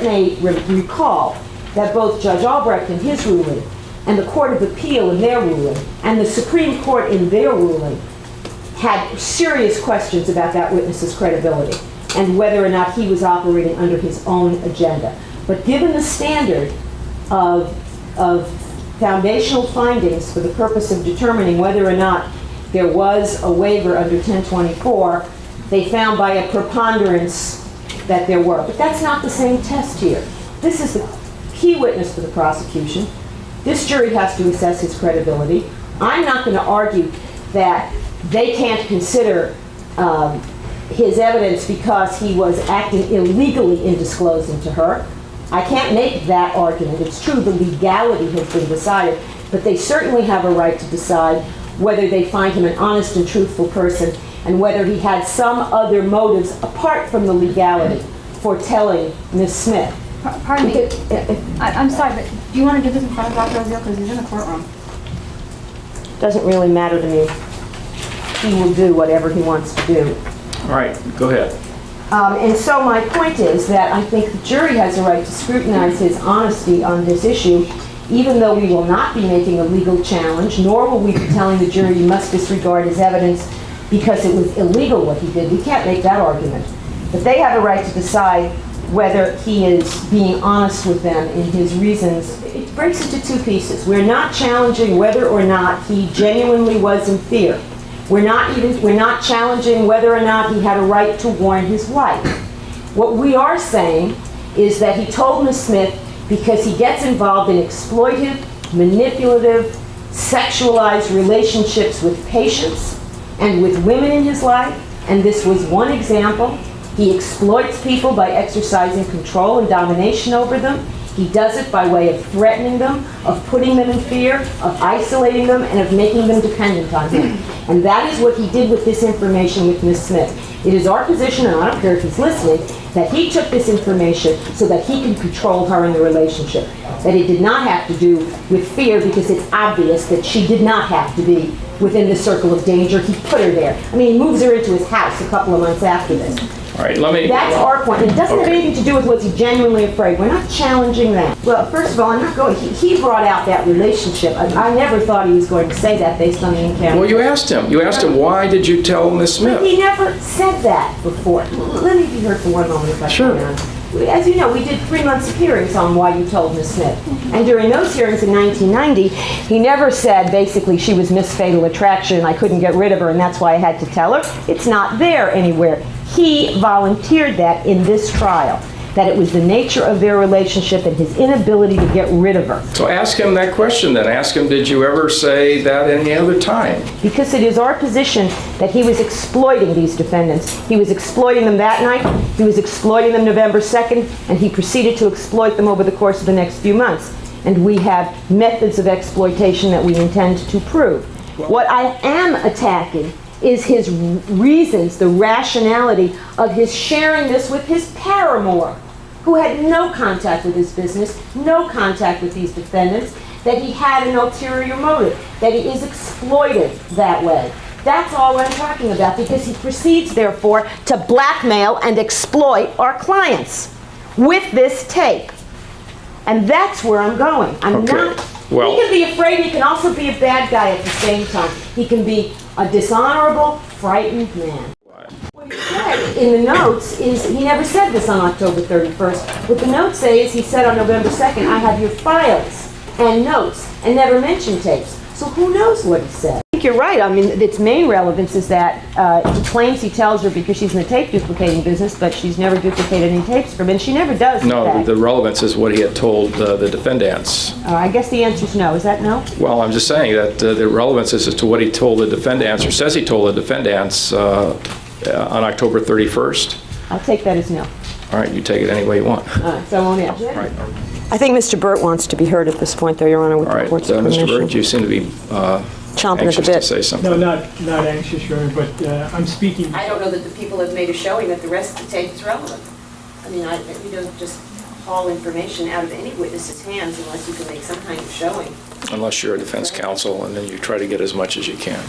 court may recall that both Judge Albrecht in his ruling and the Court of Appeal in their ruling and the Supreme Court in their ruling had serious questions about that witness's credibility and whether or not he was operating under his own agenda. But given the standard of foundational findings for the purpose of determining whether or not there was a waiver under 1024, they found by a preponderance that there were. But that's not the same test here. This is the key witness for the prosecution. This jury has to assess his credibility. I'm not going to argue that they can't consider his evidence because he was acting illegally in disclosing to her. I can't make that argument. It's true the legality has been decided, but they certainly have a right to decide whether they find him an honest and truthful person and whether he had some other motives apart from the legality for telling Ms. Smith. Pardon me. I'm sorry, but do you want to do this in front of Dr. Ozil because he's in the courtroom? Doesn't really matter to me. He will do whatever he wants to do. All right, go ahead. And so my point is that I think the jury has a right to scrutinize his honesty on this issue, even though we will not be making a legal challenge, nor will we be telling the jury you must disregard his evidence because it was illegal what he did. We can't make that argument. But they have a right to decide whether he is being honest with them in his reasons. It breaks into two pieces. We're not challenging whether or not he genuinely was in fear. We're not challenging whether or not he had a right to warn his wife. What we are saying is that he told Ms. Smith because he gets involved in exploitive, manipulative, sexualized relationships with patients and with women in his life, and this was one example. He exploits people by exercising control and domination over them. He does it by way of threatening them, of putting them in fear, of isolating them, and of making them dependent on him. And that is what he did with this information with Ms. Smith. It is our position, and I don't care if he's listening, that he took this information so that he can control her in the relationship. That it did not have to do with fear because it's obvious that she did not have to be within the circle of danger. He put her there. I mean, he moves her into his house a couple of months after this. All right, let me... That's our point. It doesn't have anything to do with was he genuinely afraid. We're not challenging that. Well, first of all, I'm not going... He brought out that relationship. I never thought he was going to say that based on the encounter. Well, you asked him. You asked him, why did you tell Ms. Smith? But he never said that before. Let me be heard for one moment if I Sure. can. As you know, we did 3 months of hearings on why you told Ms. Smith. And during those hearings in 1990, he never said, basically, she was Miss Fatal Attraction and I couldn't get rid of her and that's why I had to tell her. It's not there anywhere. He volunteered that in this trial, that it was the nature of their relationship and his inability to get rid of her. So ask him that question then. Ask him, did you ever say that any other time? Because it is our position that he was exploiting these defendants. He was exploiting them that night, he was exploiting them November 2nd, and he proceeded to exploit them over the course of the next few months. And we have methods of exploitation that we intend to prove. What I am attacking is his reasons, the rationality of his sharing this with his paramour, who had no contact with his business, no contact with these defendants, that he had an ulterior motive, that he is exploited that way. That's all I'm talking about, because he proceeds, therefore, to blackmail and exploit our clients with this tape. And that's where I'm going. I'm not... Well, he can be afraid, he can also be a bad guy at the same time. He can be a dishonorable, frightened man. What he said in the notes is, he never said this on October 31st. What the notes say is he said on November 2nd, I have your files and notes, and never mentioned tapes. So who knows what he said? I think you're right. I mean, its main relevance is that he claims he tells her because she's in the tape duplicating business, but she's never duplicated any tapes from him, and she never does. no, the relevance is what he had told the defendants. I guess the answer is no. Is that no? Well, I'm just saying that the relevance is as to what he told the defendants, or says he told the defendants on October 31st. I'll take that as no. All right, you take it any way you want. All right, so I won't answer. All right. I think Mr. Burt wants to be heard at this point, though, Your Honor, with All the right, court's Mr. permission. Burt, you seem to be Chomping at the anxious bit. to say something. No, not anxious, Your Honor, but I'm speaking. I don't know that the people have made a showing that the rest of the tape is relevant. I mean, you don't just haul information out of any witness's hands unless you can make some kind of showing. Unless you're a defense counsel, and then you try to get as much as you can.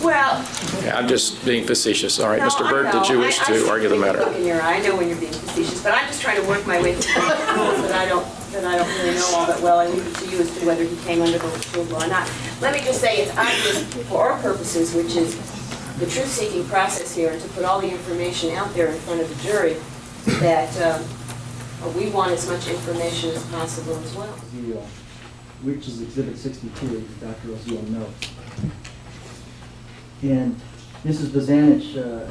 Well, Yeah, I'm just being facetious. All right, no, Mr. I Byrd, did know. you wish I to see argue the the matter? look in your eye. I know when you're being facetious, but I'm just trying to work my way through the rules that I don't really know all that well. I leave it to you as to whether he came under the rule or not. Let me just say it's obvious for our purposes, which is the truth-seeking process here, and to put all the information out there in front of the jury, that we want as much information as possible as well. Which is Exhibit 62, Dr. Oziel notes. And Mrs. Bazanich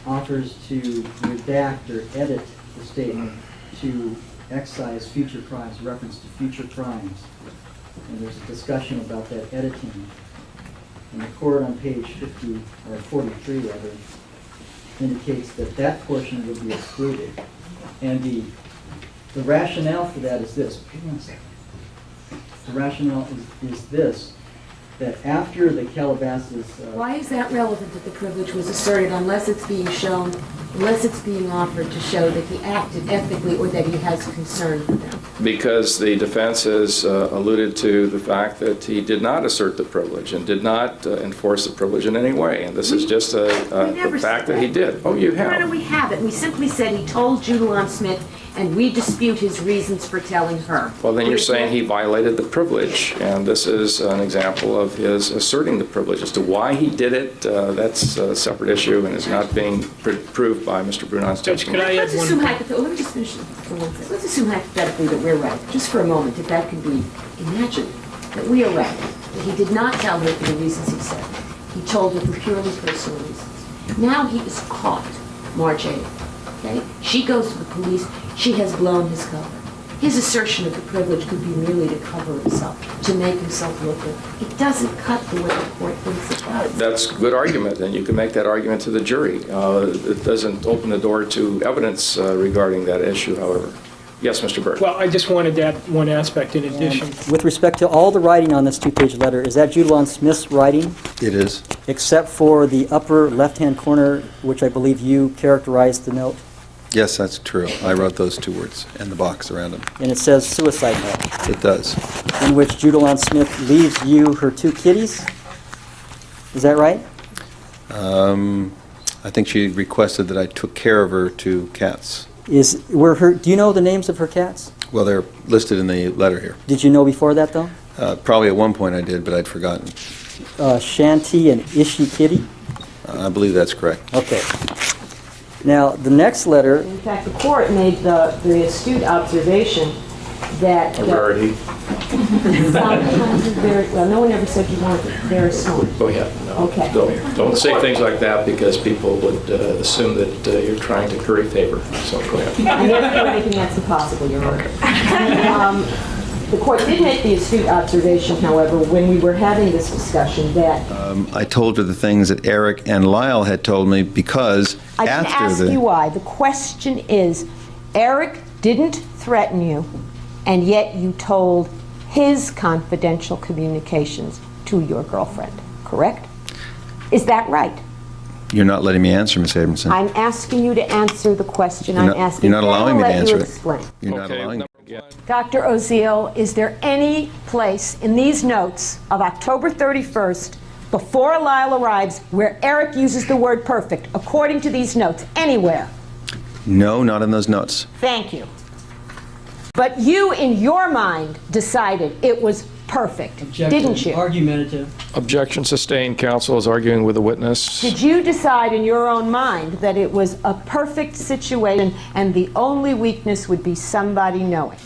offers to redact or edit the statement to excise future crimes, reference to future crimes. And there's a discussion about that editing. And the court on page 50, or 43 rather, indicates that that portion would be excluded. And the rationale for that is this. Hang on a second. The rationale is this, that after the Calabasas... Why is that relevant that the privilege was asserted unless it's being shown, unless it's being offered to show that he acted ethically or that he has concern for them? Because the defense has alluded to the fact that he did not assert the privilege and did not enforce the privilege in any way. And this is just the fact that he did. Oh, you have. No, we haven't. We simply said he told Judalon Smith, and we dispute his reasons for telling her. Well, then you're saying he violated the privilege, and this is an example of his asserting the privilege. As to why he did it, that's a separate issue and is not being proved by Mr. Brunon's Judge, could testimony. I Let's add assume one? hypothetically, let me just finish for one second. Let's assume hypothetically that we're right, just for a moment, if that could be imagined, that we are right, that he did not tell her for the reasons he said. He told her for purely personal reasons. Now he is caught, March 8th, okay? She goes to the police, she has blown his cover. His assertion of the privilege could be merely to cover himself, to make himself look good. It doesn't cut the way the court thinks it does. That's a good argument, and you can make that argument to the jury. It doesn't open the door to evidence regarding that issue, however. Yes, Mr. Byrd. Well, I just wanted that one aspect in addition. With respect to all the writing on this two-page letter, is that Judalon Smith's writing, It is. except for the upper left-hand corner, which I believe you characterized the note, Yes, that's true. I wrote those two words and the box around them. and it says suicide note, It does. in which Judalon Smith leaves you her two kitties? Is that right? I think she requested that I took care of her two cats. Do you know the names of her cats? Well, they're listed in the letter here. Did you know before that, though? Probably at one point I did, but I'd forgotten. Shanty and Ishi Kitty? I believe that's correct. Okay. Now, the next letter, In fact, the court made the astute observation that... A rarity. Well, no one ever said you weren't very smart. Go ahead. No, Okay. Don't say things like that because people would assume that you're trying to curry favor. So go ahead. I never do anything that's impossible, Your Honor. The court did make the astute observation, however, when we were having this discussion, that... I told her the things that Eric and Lyle had told me because I can after ask you why. The question is, Eric didn't threaten you, and yet you told his confidential communications to your girlfriend, correct? Is that right? You're not letting me answer, Ms. Abramson. I'm asking you to answer the question. You're I'm not- asking you're not allowing me to let answer you it. explain. You're not allowing me. Dr. Oziel, is there any place in these notes of October 31st, before Lyle arrives, where Eric uses the word perfect, according to these notes, anywhere? No, not in those notes. Thank you. But you, in your mind, decided it was perfect, didn't you? Argumentative. Objection sustained. Counsel is arguing with the witness. Did you decide in your own mind that it was a perfect situation and the only weakness would be somebody knowing?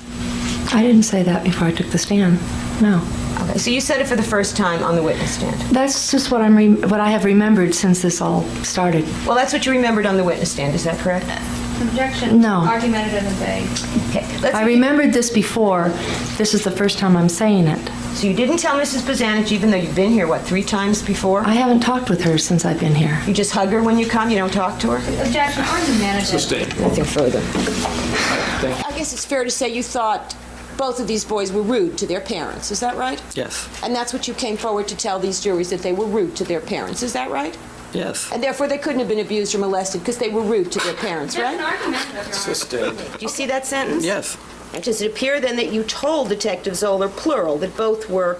I didn't say that before I took the stand. No. Okay, so you said it for the first time on the witness stand. That's just what what I have remembered since this all started. Well, that's what you remembered on the witness stand, is that correct? Objection. No. Argumentative and vague. Okay. I remembered this before. This is the first time I'm saying it. So you didn't tell Mrs. Bazanich, even though you've been here, what, 3 times before? I haven't talked with her since I've been here. You just hug her when you come, you don't talk to her? Objection. Argumentative. Sustained. Nothing further. Thank you. I guess it's fair to say you thought both of these boys were rude to their parents, is that right? Yes. And that's what you came forward to tell these juries, that they were rude to their parents, is that right? Yes. And therefore they couldn't have been abused or molested because they were rude to their parents, Objection. right? Argumentative, Your Honor. Sustained. Do you see that sentence? Yes. And does it appear then that you told Detective Zoller, plural, that both were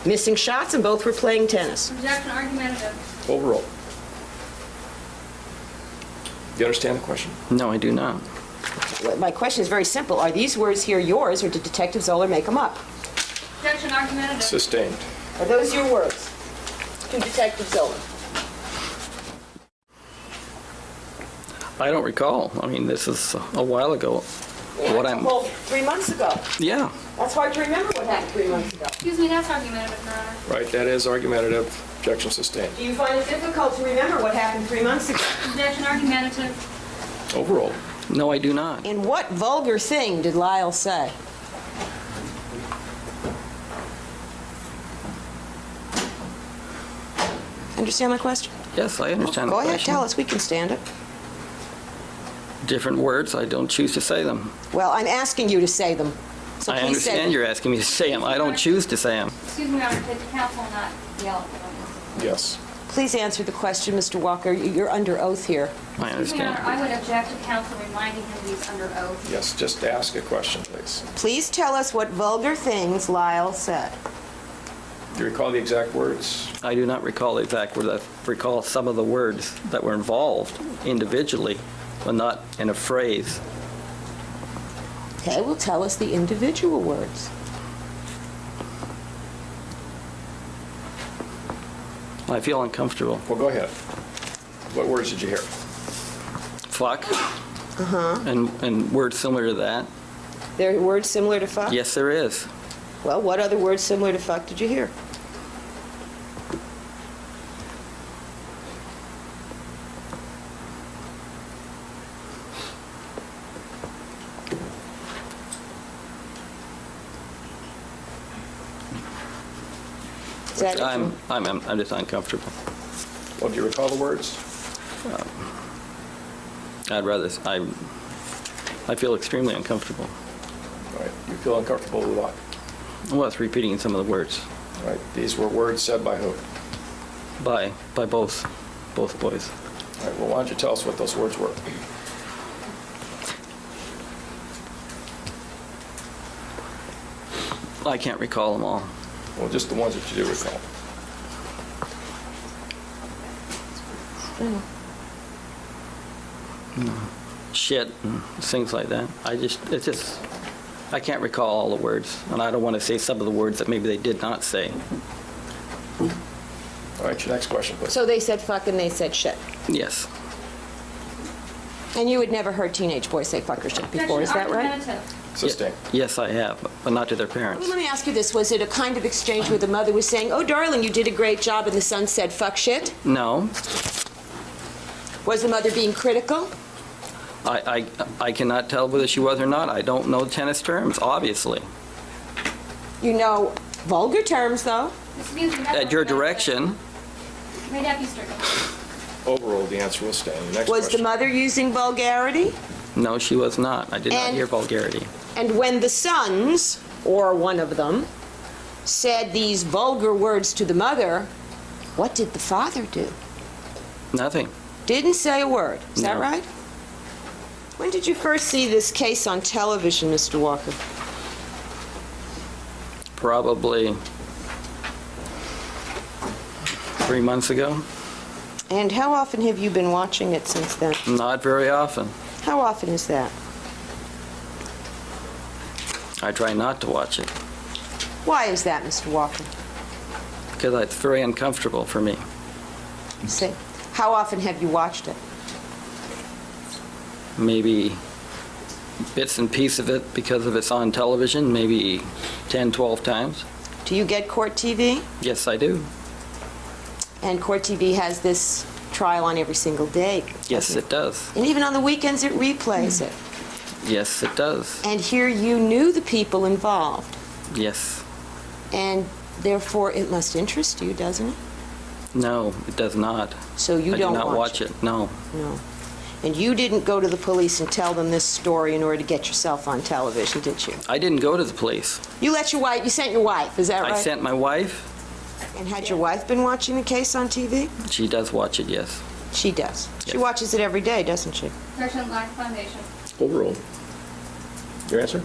missing shots, and both were playing tennis. Objection argumentative. Overruled. Do you understand the question? No, I do not. My question is very simple. Are these words here yours, or did Detective Zoller make them up? Objection argumentative. Sustained. Are those your words to Detective Zoller? I don't recall. I mean, this is a while ago. Well, 3 months ago. Yeah. That's hard to remember what happened 3 months ago. Excuse me, that's argumentative, Your Honor. Right, that is argumentative. Objection sustained. Do you find it difficult to remember what happened 3 months ago? Objection argumentative. Overruled. No, I do not. And what vulgar thing did Lyle say? Understand my question? Yes, I understand the Go question. ahead, tell us. We can stand it. Different words, I don't choose to say them. Well, I'm asking you to say them. So I please say understand them. you're asking me to say them. I don't choose to say them. Excuse me, Your Honor, did the counsel not yell at them? Yes. Please answer the question, Mr. Walker. You're under oath here. I Excuse me, Your Honor, understand. I would object to counsel reminding him he's under oath. Yes, just ask a question, please. Please tell us what vulgar things Lyle said. Do you recall the exact words? I do not recall the exact words. I recall some of the words that were involved individually, but not in a phrase. Okay, well, tell us the individual words. I feel uncomfortable. Well, go ahead. What words did you hear? Fuck. And words similar to that. There are words similar to fuck? Yes, there is. Well, what other words similar to fuck did you hear? Is that it? I'm just uncomfortable. Well, do you recall the words? I feel extremely uncomfortable. All right. You feel uncomfortable with what? Well, it's repeating some of the words All right. These were words said by who? by both boys. All right. Well, why don't you tell us what those words were? I can't recall them all. Well, just the ones that you do recall. Shit and things like that. I can't recall all the words, and I don't want to say some of the words that maybe they did not say. All right. Your next question, please. So they said fuck and they said shit. Yes. And you had never heard teenage boys say fuck or shit before, is that right? Objection argumentative. Sustained. Yes, I have, but not to their parents. Let me ask you this. Was it a kind of exchange where the mother was saying, oh, darling, you did a great job, and the son said fuck shit? No. Was the mother being critical? I cannot tell whether she was or not. I don't know tennis terms, obviously. You know vulgar terms, though. Excuse me, that's At your argumentative. direction, May that be stricken. Overruled. The answer will stand. Your next Was the question. mother using vulgarity? no, she was not. I did not And- hear vulgarity. And when the sons, or one of them, said these vulgar words to the mother, what did the father do? Nothing. Didn't say a word. Is that No. right? When did you first see this case on television, Mr. Walker? Probably 3 months ago. And how often have you been watching it since then? Not very often. How often is that? I try not to watch it Why is that, Mr. Walker? because it's very uncomfortable for me. See, how often have you watched it? Maybe bits and pieces of it because of it's on television, maybe 10, 12 times. Do you get Court TV? Yes, I do. And Court TV has this trial on every single day. Yes, doesn't it does. And even on the weekends, it replays it. Yes, it does. And here you knew the people involved. Yes. And therefore, it must interest you, doesn't it? No, it does not. So you I don't do not watch watch it. No. No. And you didn't go to the police and tell them this story in order to get yourself on television, did you? I didn't go to the police. You sent your wife, is that right? I sent my wife. And had your wife been watching the case on TV? She does watch it, yes. She does. She Yes. watches it every day, doesn't she? Objection lack of foundation. Overruled. Your answer?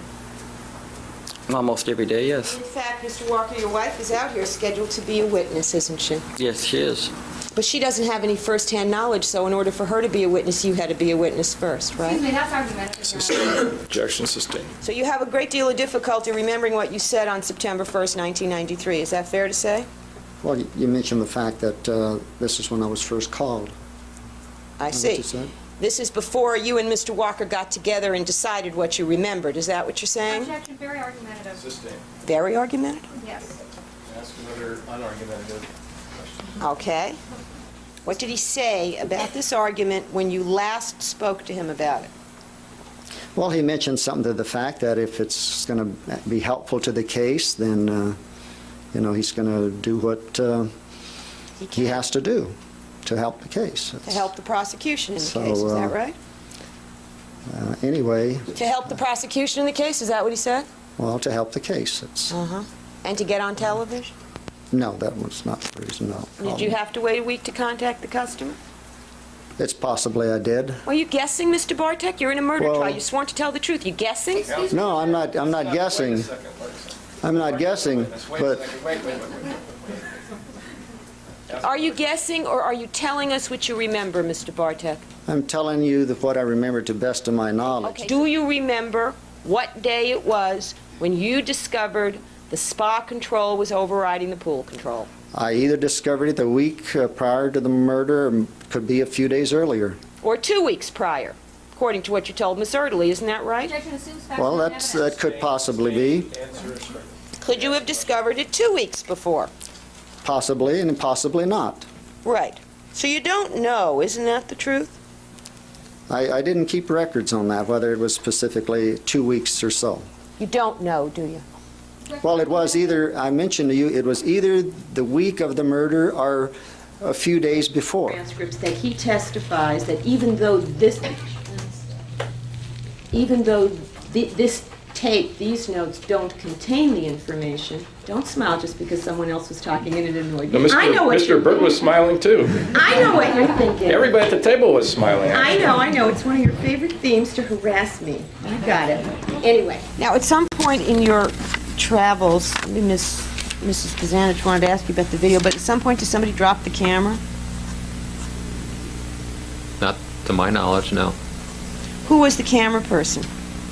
Almost every day, yes. In fact, Mr. Walker, your wife is out here scheduled to be a witness, isn't she? Yes, she is. But she doesn't have any first-hand knowledge, so in order for her to be a witness, you had to be a witness first, right? Excuse me, that's argumentative. Objection sustained. So you have a great deal of difficulty remembering what you said on September 1st, 1993. Is that fair to say? Well, you mentioned the fact that this is when I was first called. I Is that what see. you said? This is before you and Mr. Walker got together and decided what you remembered. Is that what you're saying? Objection, very argumentative. Sustained. Very argumentative? Yes. Ask another unargumentative question. Okay. What did he say about this argument when you last spoke to him about it? Well, he mentioned something to the fact that if it's going to be helpful to the case, then, he's going to do what he has to do to help the case. To help the prosecution in the So, case, is that right? Anyway, To help the prosecution in the case, is that what he said? well, to help the case. It's, Uh-huh. And to get on television? no, that was not the reason, no. Did you have to wait a week to contact the customer? It's possibly I did. Are you guessing, Mr. Bartek? You're in a murder Well- trial. You sworn to tell the truth. You guessing? No, I'm not guessing. I'm not guessing, but Are you guessing, or are you telling us what you remember, Mr. Bartek? I'm telling you what I remember to best of my knowledge. Okay. Do you remember what day it was when you discovered the spa control was overriding the pool control? I either discovered it the week prior to the murder, or could be a few days earlier. Or 2 weeks prior, according to what you told Miss Erdely, isn't that right? Objection assumes facts Well, and that evidence. could possibly be, Could you have discovered it 2 weeks before? possibly, and possibly not. Right. So you don't know, isn't that the truth? I didn't keep records on that, whether it was specifically 2 weeks or so. You don't know, do you? Well, it was either, I mentioned to you, it was either the week of the murder or a few days before. Transcripts that he testifies that even though this tape, these notes don't contain the information, don't smile just because someone else was talking and it annoyed No, you. I know what Mr. you're Burt was smiling too. I know what you're thinking. Everybody at the table was smiling. I know. It's one of your favorite themes to harass me. You got it. Anyway. Now, at some point in your travels, maybe Mrs. Kazanich wanted to ask you about the video, but at some point, did somebody drop the camera? Not to my knowledge, no. Who was the camera person?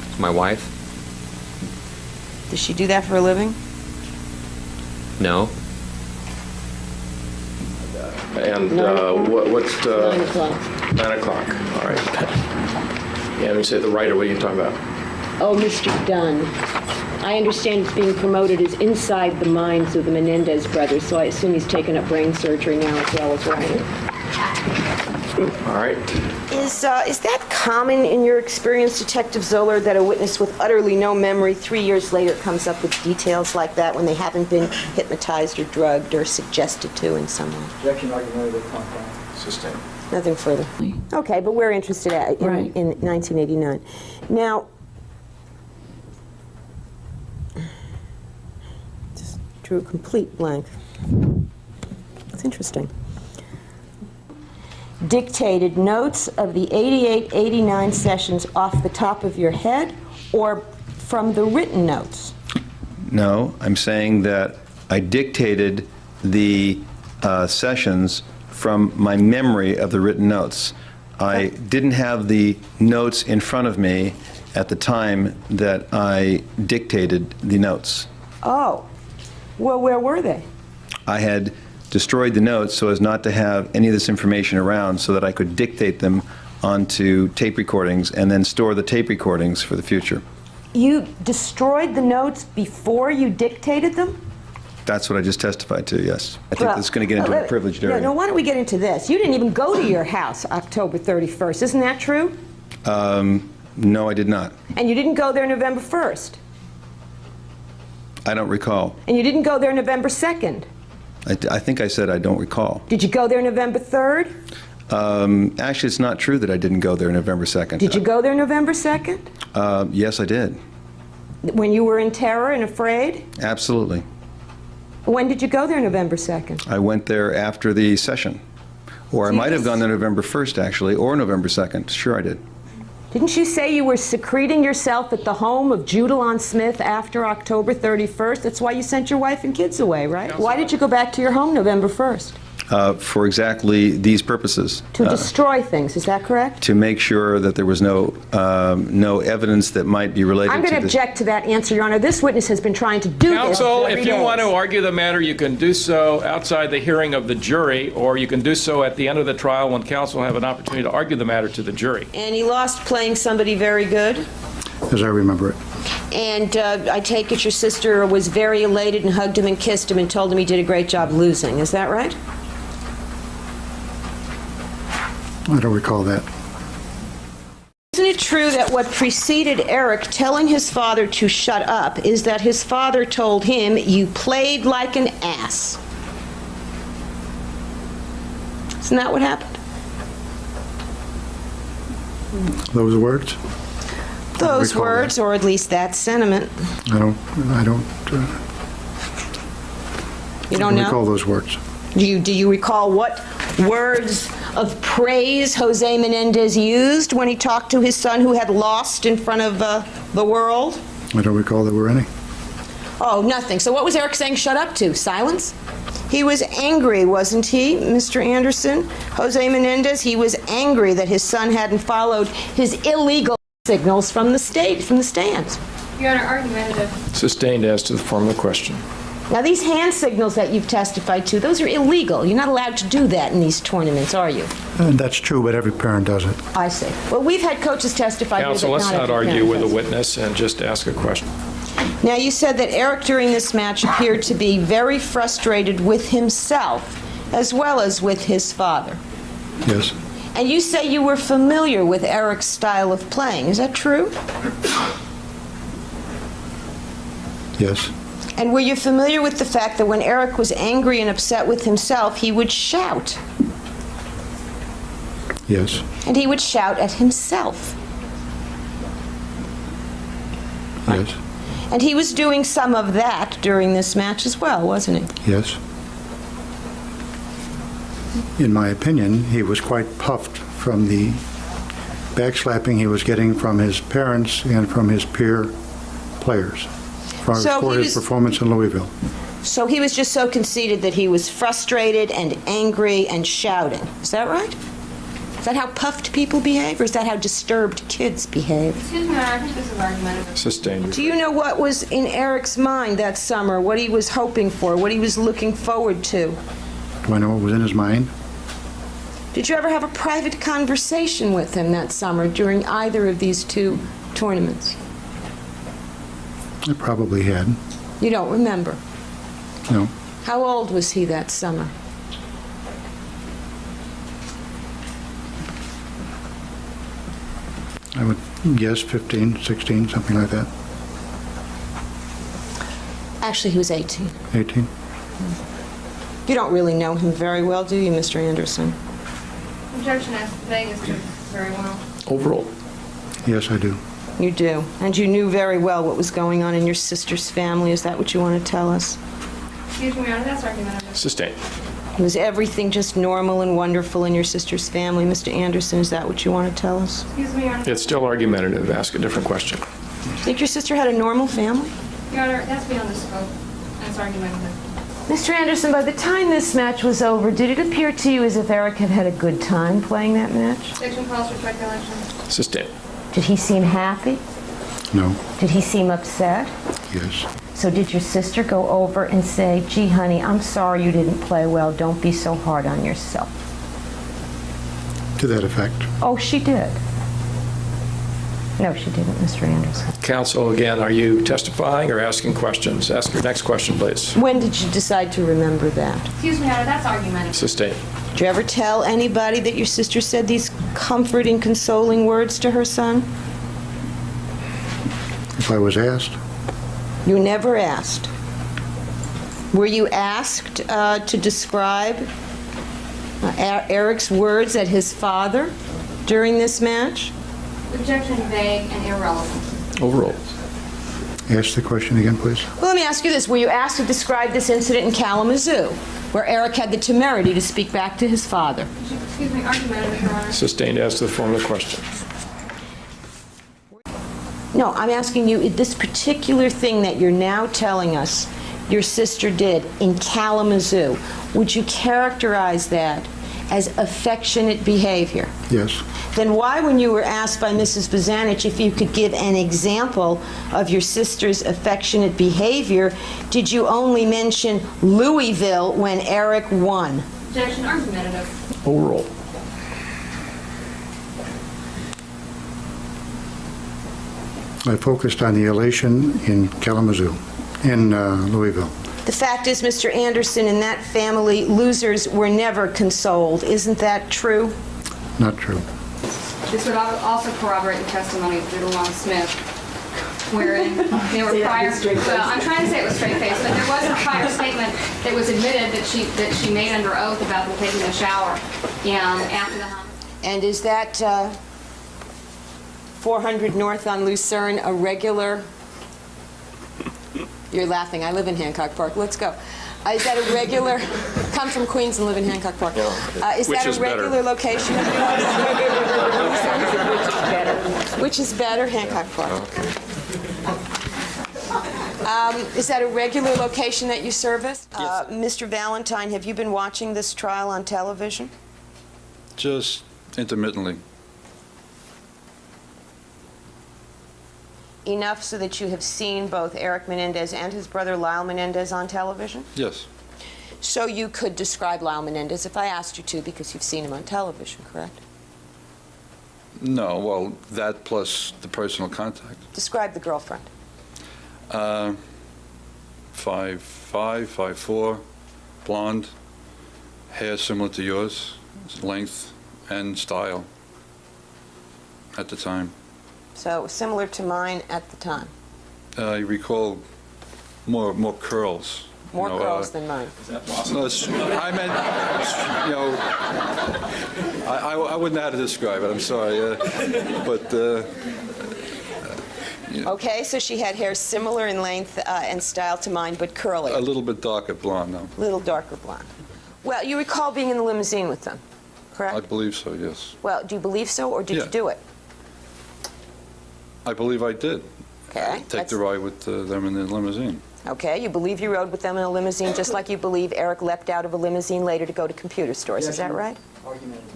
It's my wife? Does she do that for a living? No. And what's... 9 o'clock. 9 o'clock, all right. Yeah, when you say the writer, what are you talking about? Oh, Mr. Dunn. I understand it's being promoted as inside the minds of the Menendez brothers, so I assume he's taken up brain surgery now as well as writing. All right. Is that common in your experience, Detective Zoller, that a witness with utterly no memory 3 years later comes up with details like that when they haven't been hypnotized or drugged or suggested to in some way? Objection, argumentative, confront. Sustained. Nothing further. Okay, but we're interested Right. in 1989. Now, just drew a complete blank. It's interesting. Dictated notes of the 88, 89 sessions off the top of your head or from the written notes? No, I'm saying that I dictated the sessions from my memory of the written notes. I didn't have the notes in front of me at the time that I dictated the notes. Oh, well, where were they? I had destroyed the notes so as not to have any of this information around so that I could dictate them onto tape recordings and then store the tape recordings for the future. You destroyed the notes before you dictated them? That's what I just testified to, yes. I think this is going to get into a privileged area. No, why don't we get into this? You didn't even go to your house October 31st, isn't that true? No, I did not. And you didn't go there November 1st? I don't recall. And you didn't go there November 2nd? I think I said I don't recall. Did you go there November 3rd? Actually, it's not true that I didn't go there November 2nd. Did you go there November 2nd? Yes, I did. When you were in terror and afraid? Absolutely. When did you go there November 2nd? I went there after the session. Or I might have gone there November 1st, actually, or November 2nd. Sure, I did. Didn't you say you were secreting yourself at the home of Judalon Smith after October 31st? That's why you sent your wife and kids away, right? Why did you go back to your home November 1st? For exactly these purposes. To destroy things, is that correct? To make sure that there was no evidence that might be related to I'm going to this. object to that answer, Your Honor. This witness has been trying to do this Counsel, for 3 if you days. want to argue the matter, you can do so outside the hearing of the jury, or you can do so at the end of the trial when counsel have an opportunity to argue the matter to the jury. And he lost playing somebody very good. As I remember it. And I take it your sister was very elated and hugged him and kissed him and told him he did a great job losing. Is that right? I don't recall that. Isn't it true that what preceded Erik telling his father to shut up is that his father told him, "You played like an ass"? Isn't that what happened? Those words? Those recall words, or at least that sentiment. I don't You don't recall know? those words. Do you recall what words of praise José Menendez used when he talked to his son who had lost in front of the world? I don't recall there were any. Oh, nothing. So what was Erik saying shut up to? Silence? He was angry, wasn't he, Mr. Anderson? José Menendez, he was angry that his son hadn't followed his illegal signals from the stands. Your Honor, argumentative. Sustained as to the form of the question. Now, these hand signals that you've testified to, those are illegal. You're not allowed to do that in these tournaments, are you? And that's true, but every parent does it. I see. Well, we've had coaches testify here that Counsel, let's not not every argue parent with a does. witness and just ask a question. Now, you said that Erik during this match appeared to be very frustrated with himself as well as with his father. Yes. And you say you were familiar with Erik's style of playing. Is that true? Yes. And were you familiar with the fact that when Erik was angry and upset with himself, he would shout? Yes. And he would shout at himself. Yes. And he was doing some of that during this match as well, wasn't he? Yes. In my opinion, he was quite puffed from the backslapping he was getting from his parents and from his peer players for his performance in Louisville. So he was just so conceited that he was frustrated and angry and shouting. Is that right? Is that how puffed people behave, or is that how disturbed kids behave? Excuse me, Your Honor, I think this is argumentative. Sustained. Do you know what was in Erik's mind that summer, what he was hoping for, what he was looking forward to? Do I know what was in his mind? Did you ever have a private conversation with him that summer during either of these two tournaments? I probably had. You don't remember. No. How old was he that summer? I would guess 15, 16, something like that. Actually, he was 18. 18. You don't really know him very well, do you, Mr. Anderson? Objection as vague as to very well. Overall. Yes, I do. You do. And you knew very well what was going on in your sister's family. Is that what you want to tell us? Excuse me, Your Honor, that's argumentative. Sustained. Was everything just normal and wonderful in your sister's family, Mr. Anderson? Is that what you want to tell us? Excuse me, Your Honor. It's still argumentative. Ask a different question. Think your sister had a normal family? Your Honor, that's beyond the scope. That's argumentative. Mr. Anderson, by the time this match was over, did it appear to you as if Erik had had a good time playing that match? Objection calls for speculation. Sustained. Did he seem happy? No. Did he seem upset? Yes. So did your sister go over and say, "Gee, honey, I'm sorry you didn't play well. Don't be so hard on yourself"? To that effect. Oh, she did. No, she didn't, Mr. Anderson. Counsel, again, are you testifying or asking questions? Ask your next question, please. When did you decide to remember that? Excuse me, Your Honor, that's argumentative. Sustained. Did you ever tell anybody that your sister said these comforting, consoling words to her son? If I was asked. You never asked. Were you asked to describe Erik's words at his father during this match? Objection vague and irrelevant. Overall. Ask the question again, please. Well, let me ask you this. Were you asked to describe this incident in Kalamazoo, where Erik had the temerity to speak back to his father? Excuse me, argumentative, Your Honor. Sustained as to the form of the question. No, I'm asking you, this particular thing that you're now telling us your sister did in Kalamazoo, would you characterize that as affectionate behavior? Yes. Then why, when you were asked by Mrs. Bozanich if you could give an example of your sister's affectionate behavior, did you only mention Louisville when Erik won? Objection, argumentative. Overall. I focused on the elation in Kalamazoo, in Louisville. The fact is, Mr. Anderson, in that family, losers were never consoled. Isn't that true? Not true. This would also corroborate the testimony of Doodle Long Smith, wherein there were prior, well, I'm trying to say it was straight face, but there was a prior statement that was admitted that she made under oath about them taking a shower after the homicide. And is that 400 North on Lucerne a regular? You're laughing. I live in Hancock Park. Let's go. Is that a regular? Come from Queens and live in Hancock Park. Is that a regular location of yours? Which is better, Hancock Park. Is that a regular location that you service? Yes. Mr. Valentine, have you been watching this trial on television? Just intermittently. Enough so that you have seen both Erik Menendez and his brother Lyle Menendez on television? Yes. So you could describe Lyle Menendez if I asked you to, because you've seen him on television, correct? No, well, that plus the personal contact. Describe the girlfriend. 5'5", 5'4", blonde, hair similar to yours, length and style at the time. So similar to mine at the time. I recall more curls. More curls than mine. No, I meant, I wouldn't know how to describe it, I'm sorry. But Okay, so she had hair similar in length and style to mine, but curly. a little bit darker blonde, though. A little darker blonde. Well, you recall being in the limousine with them, correct? I believe so, yes. Well, do you believe so, or did Yeah. you do it? I believe I did. Okay. Take the ride with them in the limousine. Okay, you believe you rode with them in a limousine, just like you believe Erik leapt out of a limousine later to go to computer stores. Is that right? Argumentative.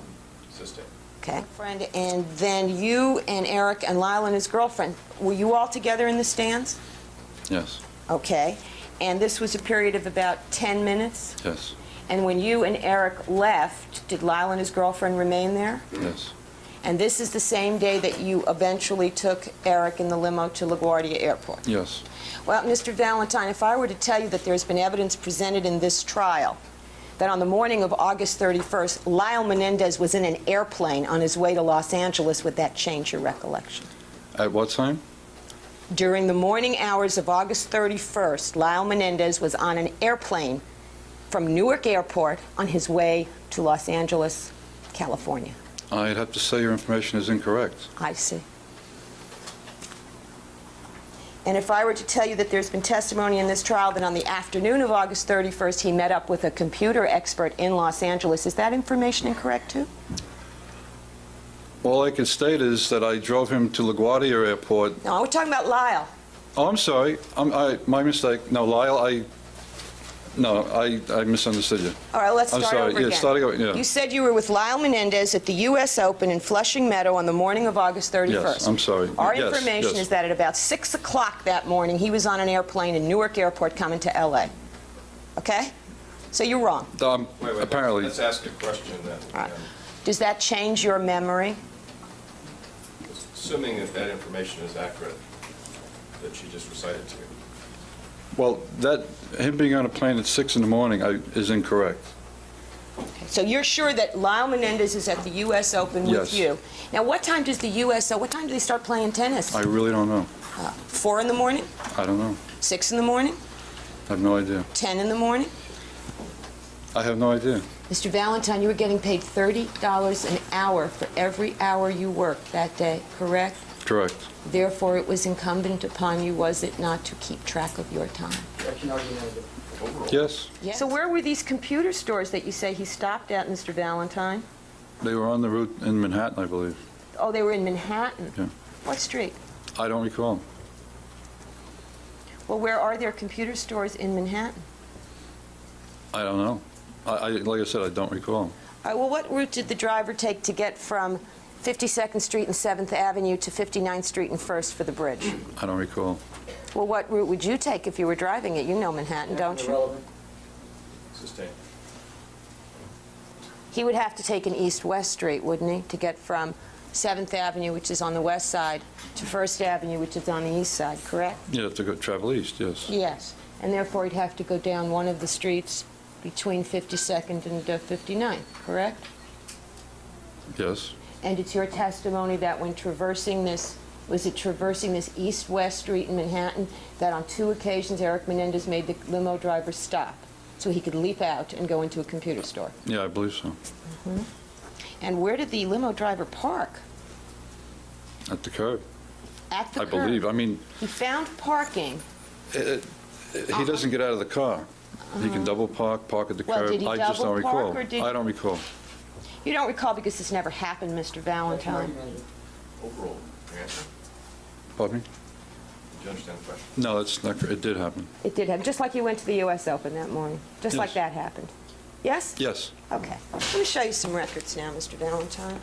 Okay. Friend, and then you and Erik and Lyle and his girlfriend, were you all together in the stands? Yes, Okay. And this was a period of about 10 minutes? yes, And when you and Erik left, did Lyle and his girlfriend remain there? yes. And this is the same day that you eventually took Erik in the limo to LaGuardia Airport? Yes. Well, Mr. Valentine, if I were to tell you that there's been evidence presented in this trial that on the morning of August 31st, Lyle Menendez was in an airplane on his way to Los Angeles, would that change your recollection? At what time? During the morning hours of August 31st, Lyle Menendez was on an airplane from Newark Airport on his way to Los Angeles, California. I'd have to say your information is incorrect. I see. And if I were to tell you that there's been testimony in this trial that on the afternoon of August 31st he met up with a computer expert in Los Angeles, is that information incorrect too? All I can state is that I drove him to LaGuardia Airport. No, we're talking about Lyle. Oh, I'm sorry. My mistake. No, Lyle, I misunderstood you. All right, let's I'm start sorry. over Yeah, again. starting over, yeah. You said you were with Lyle Menendez at the U.S. Open in Flushing Meadow on the morning of August 31st. Yes, I'm sorry. Our Yes, information yes. is that at about 6 o'clock that morning, he was on an airplane in Newark Airport coming to L.A. Okay? So you're wrong. Apparently. Let's ask a question then. All right. Does that change your memory? Assuming that that information is accurate, that she just recited to you. Well, him being on a plane at 6 in the morning is incorrect. So you're sure that Lyle Menendez is at the U.S. Open with Yes. you? Now, what time does the what time do they start playing tennis? I really don't know. 4 in the morning? I don't know. 6 in the morning? I have no idea. 10 in the morning? I have no idea. Mr. Valentine, you were getting paid $30 an hour for every hour you worked that day, correct? Correct. Therefore, it was incumbent upon you, was it not, to keep track of your time? Objection, argumentative. Yes, So where were these computer stores that you say he stopped at, Mr. Valentine? they were on the route in Manhattan, I believe. Oh, they were in Manhattan. Yeah. What street? I don't recall. Well, where are there computer stores in Manhattan? I don't know. Like I said, I don't recall. All right, well, what route did the driver take to get from 52nd Street and 7th Avenue to 59th Street and 1st for the bridge? I don't recall. Well, what route would you take if you were driving it? You know Manhattan, don't you? Irrelevant. Sustained. He would have to take an east-west street, wouldn't he, to get from 7th Avenue, which is on the west side, to 1st Avenue, which is on the east side, correct? You have to go travel east, yes. Yes, and therefore he'd have to go down one of the streets between 52nd and 59th, correct? Yes. And it's your testimony that when traversing this, was it traversing this east-west street in Manhattan, that on 2 occasions Erik Menendez made the limo driver stop so he could leap out and go into a computer store? Yeah, I believe so. And where did the limo driver park? At the curb, At the I curb. believe. I mean, He found parking. he doesn't get out of the car. He can double park at the Well, curb. did he I just double don't park, recall. or did- I don't recall. You don't recall because this never happened, Mr. Valentine. Overall, answer? Pardon me? Do you understand the question? No, that's not correct. It did happen. It did happen, just like you went to the U.S. Open that morning. Just like Yes. that happened. Yes? Yes. Okay. Let me show you some records now, Mr. Valentine.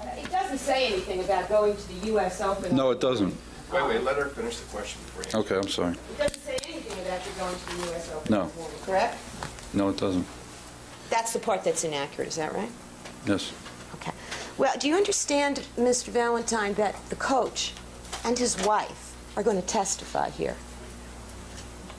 It doesn't say anything about going to the U.S. Open. No, it doesn't. Wait, let her finish the question before you answer. Okay, I'm sorry. It doesn't say anything about you going to the U.S. Open No. this morning, correct? No, it doesn't. That's the part that's inaccurate, is that right? Yes. Okay. Well, do you understand, Mr. Valentine, that the coach and his wife are going to testify here?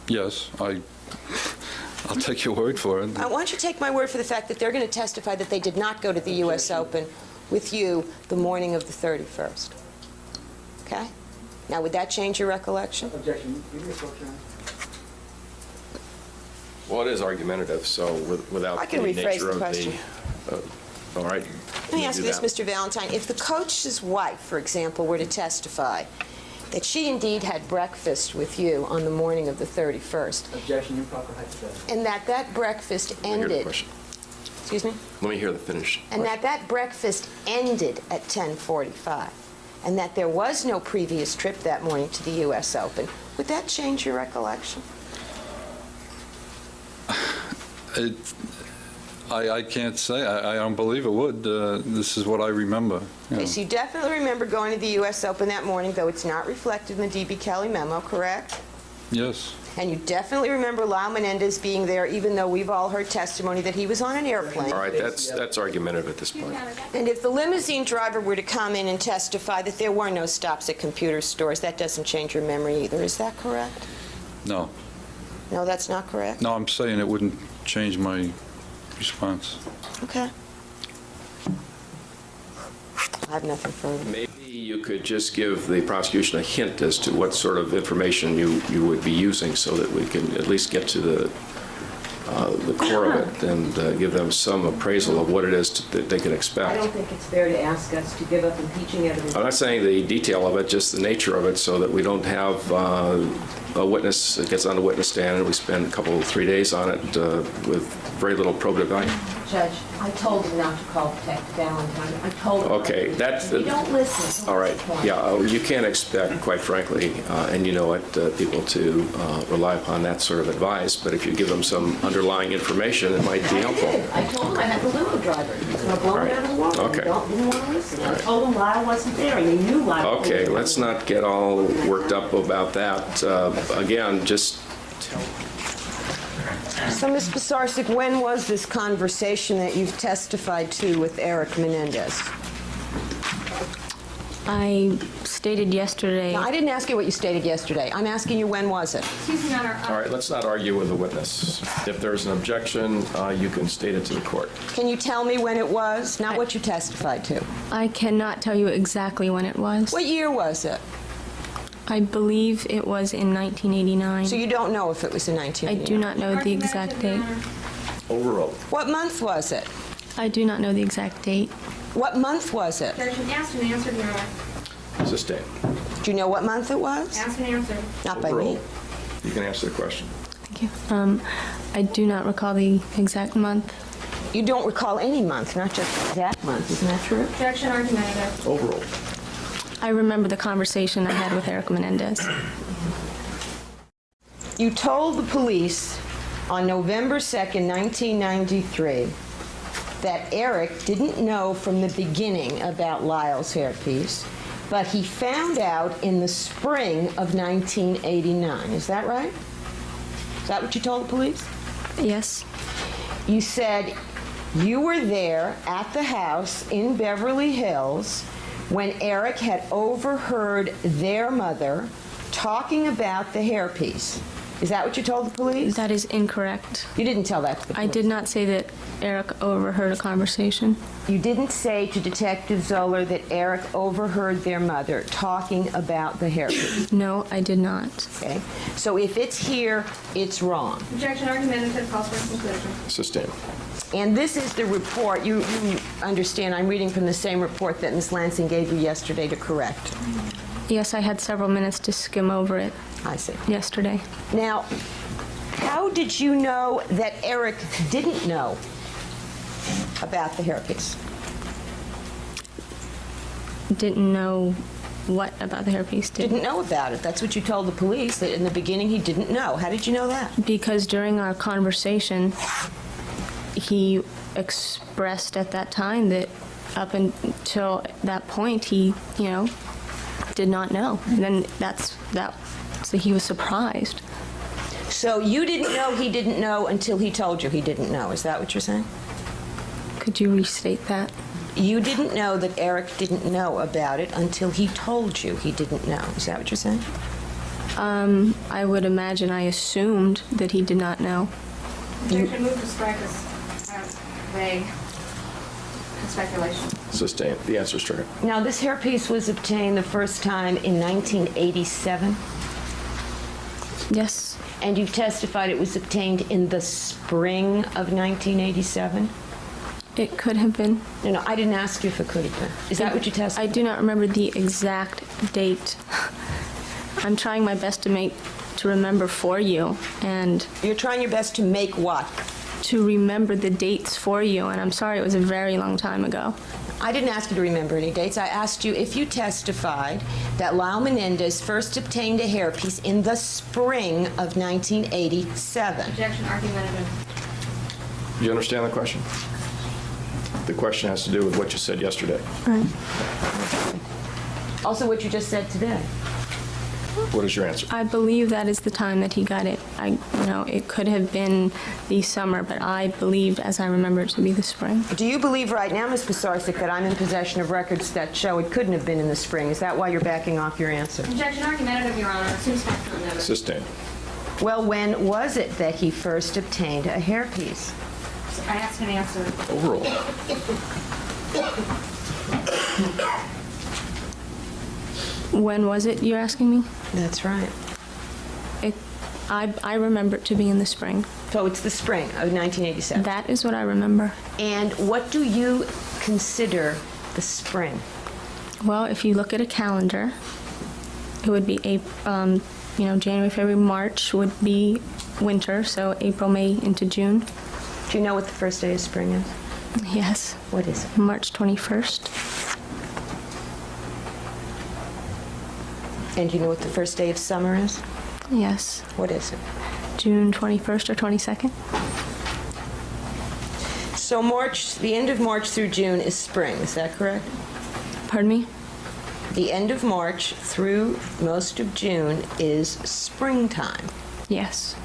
Yes, I'll take your word for it. Why don't you take my word for the fact that they're going to testify that they did not go to the U.S. Open with you the morning of the 31st? Okay? Now, would that change your recollection? Objection. Give me a short time. Well, it is argumentative, so without I can the rephrase nature the of question. all right. Let me ask you this, Mr. Valentine. If the coach's wife, for example, were to testify that she indeed had breakfast with you on the morning of the 31st, Objection, improper hypothetical. and that breakfast Let me hear the ended... question. Excuse me? Let me hear the finish. And that breakfast ended at 10:45, and that there was no previous trip that morning to the U.S. Open, would that change your recollection? I can't say. I don't believe it would. This is what I remember. you know. Okay, so you definitely remember going to the U.S. Open that morning, though it's not reflected in the D.B. Kelly memo, correct? Yes. And you definitely remember Lyle Menendez being there, even though we've all heard testimony that he was on an airplane. All right, that's argumentative at this point. And if the limousine driver were to come in and testify that there were no stops at computer stores, that doesn't change your memory either. Is that correct? No. No, that's not correct? No, I'm saying it wouldn't change my response. Okay. I have nothing further. Maybe you could just give the prosecution a hint as to what sort of information you would be using so that we can at least get to the core of it and give them some appraisal of what it is that they can I expect. don't think it's fair to ask us to give up impeaching evidence. I'm not saying the detail of it, just the nature of it, so that we don't have a witness that gets on the witness stand and we spend a couple, 3 days on it with very little probative value. Judge, I told him not to call Detective Valentine. I told him. Okay, that's the... You don't listen. All right, yeah, you can't expect, quite frankly, and you know it, people to rely upon that sort of advice, but if you give them some underlying information, it might be helpful. I did. I told him I had the limo driver. He was going to blow me out of the water. Okay. They didn't want to listen. I told him Lyle wasn't there, and they knew Lyle wasn't there. Okay, let's not get all worked up about that. Again, just So, Ms. Pisarcik, when was this conversation that you've testified to with Erik Menendez? I stated yesterday. Now, I didn't ask you what you stated yesterday. I'm asking you, when was it? Excuse me, Your Honor. all right, let's not argue with the witness. If there's an objection, you can state it to the court. Can you tell me when it was? Not what you testified to. I cannot tell you exactly when it was. What year was it? I believe it was in 1989. So you don't know if it was in I 1989? do not know the exact date. Overruled. What month was it? I do not know the exact date. What month was it? Judge, asked and answered, Your Honor. Sustained. Do you know what month it was? Asked and answered. Not by me. Overruled. You can answer the question. Thank you. I do not recall the exact month. You don't recall any month, not just that month. Isn't that true? Objection argumentative. Overruled. I remember the conversation I had with Erik Menendez. You told the police on November 2nd, 1993, that Erik didn't know from the beginning about Lyle's hairpiece, but he found out in the spring of 1989. Is that right? Is that what you told the police? Yes. You said you were there at the house in Beverly Hills when Erik had overheard their mother talking about the hairpiece. Is that what you told the police? That is incorrect. You didn't tell that to the police. I did not say that Erik overheard a conversation. You didn't say to Detective Zoller that Erik overheard their mother talking about the hairpiece. No, I did not. Okay. So if it's here, it's wrong. Objection, argumentative, calls for conclusion. Sustained. And this is the report. You understand, I'm reading from the same report that Ms. Lansing gave you yesterday to correct. Yes, I had several minutes to skim over it I see. yesterday. Now, how did you know that Erik didn't know about the hairpiece? Didn't know what about the hairpiece? Didn't know about it. That's what you told the police, that in the beginning he didn't know. How did you know that? Because during our conversation, he expressed at that time that up until that point, he, did not know. And then so he was surprised. So you didn't know he didn't know until he told you he didn't know. Is that what you're saying? Could you restate that? You didn't know that Erik didn't know about it until he told you he didn't know. Is that what you're saying? I would imagine, I assumed that he did not know. Objection, move to strike as vague speculation. Sustained. The answer is true. Now, this hairpiece was obtained the first time in 1987, Yes. and you testified it was obtained in the spring of 1987? It could have been. No, I didn't ask you if it could have been. Is that what you testified? I do not remember the exact date. I'm trying my best to remember for you, and You're trying your best to make what? to remember the dates for you, and I'm sorry, it was a very long time ago. I didn't ask you to remember any dates. I asked you if you testified that Lyle Menendez first obtained a hairpiece in the spring of 1987. Objection, argumentative. You understand the question? The question has to do with what you said yesterday. Right. Also, what you just said today. What is your answer? I believe that is the time that he got it. It could have been the summer, but I believed, as I remember it, to be the spring. Do you believe right now, Ms. Pisarcik, that I'm in possession of records that show it couldn't have been in the spring? Is that why you're backing off your answer? Objection, argumentative, Your Honor. Assumes factual notice. Sustained. Well, when was it that he first obtained a hairpiece? I asked an answer. Overall. When was it, you're asking me? That's right. I remember it to be in the spring. So it's the spring of 1987. That is what I remember. And what do you consider the spring? Well, if you look at a calendar, it would be January, February, March would be winter, so April, May into June. Do you know what the first day of spring is? Yes. What is it? March 21st. And do you know what the first day of summer is? Yes. What is it? June 21st or 22nd. So the end of March through June is spring, is that correct? Pardon me? The end of March through most of June is springtime. Yes.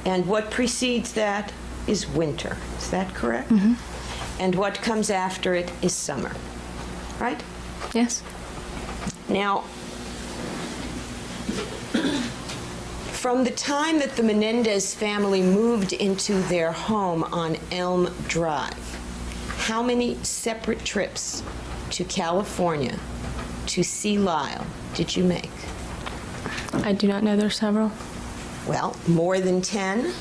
And what precedes that is winter, is that correct? Mm-hmm. And what comes after it is summer, right? Yes. Now, from the time that the Menendez family moved into their home on Elm Drive, how many separate trips to California to see Lyle did you make? I do not know. There are several. Well, more than 10?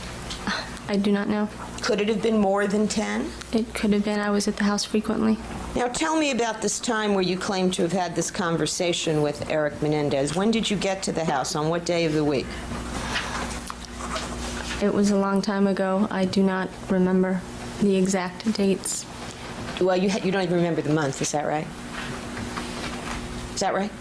I do not know. Could it have been more than 10? It could have been. I was at the house frequently. Now tell me about this time where you claim to have had this conversation with Erik Menendez. When did you get to the house? On what day of the week? It was a long time ago. I do not remember the exact dates. Well, you don't even remember the month, is that right? Is that right?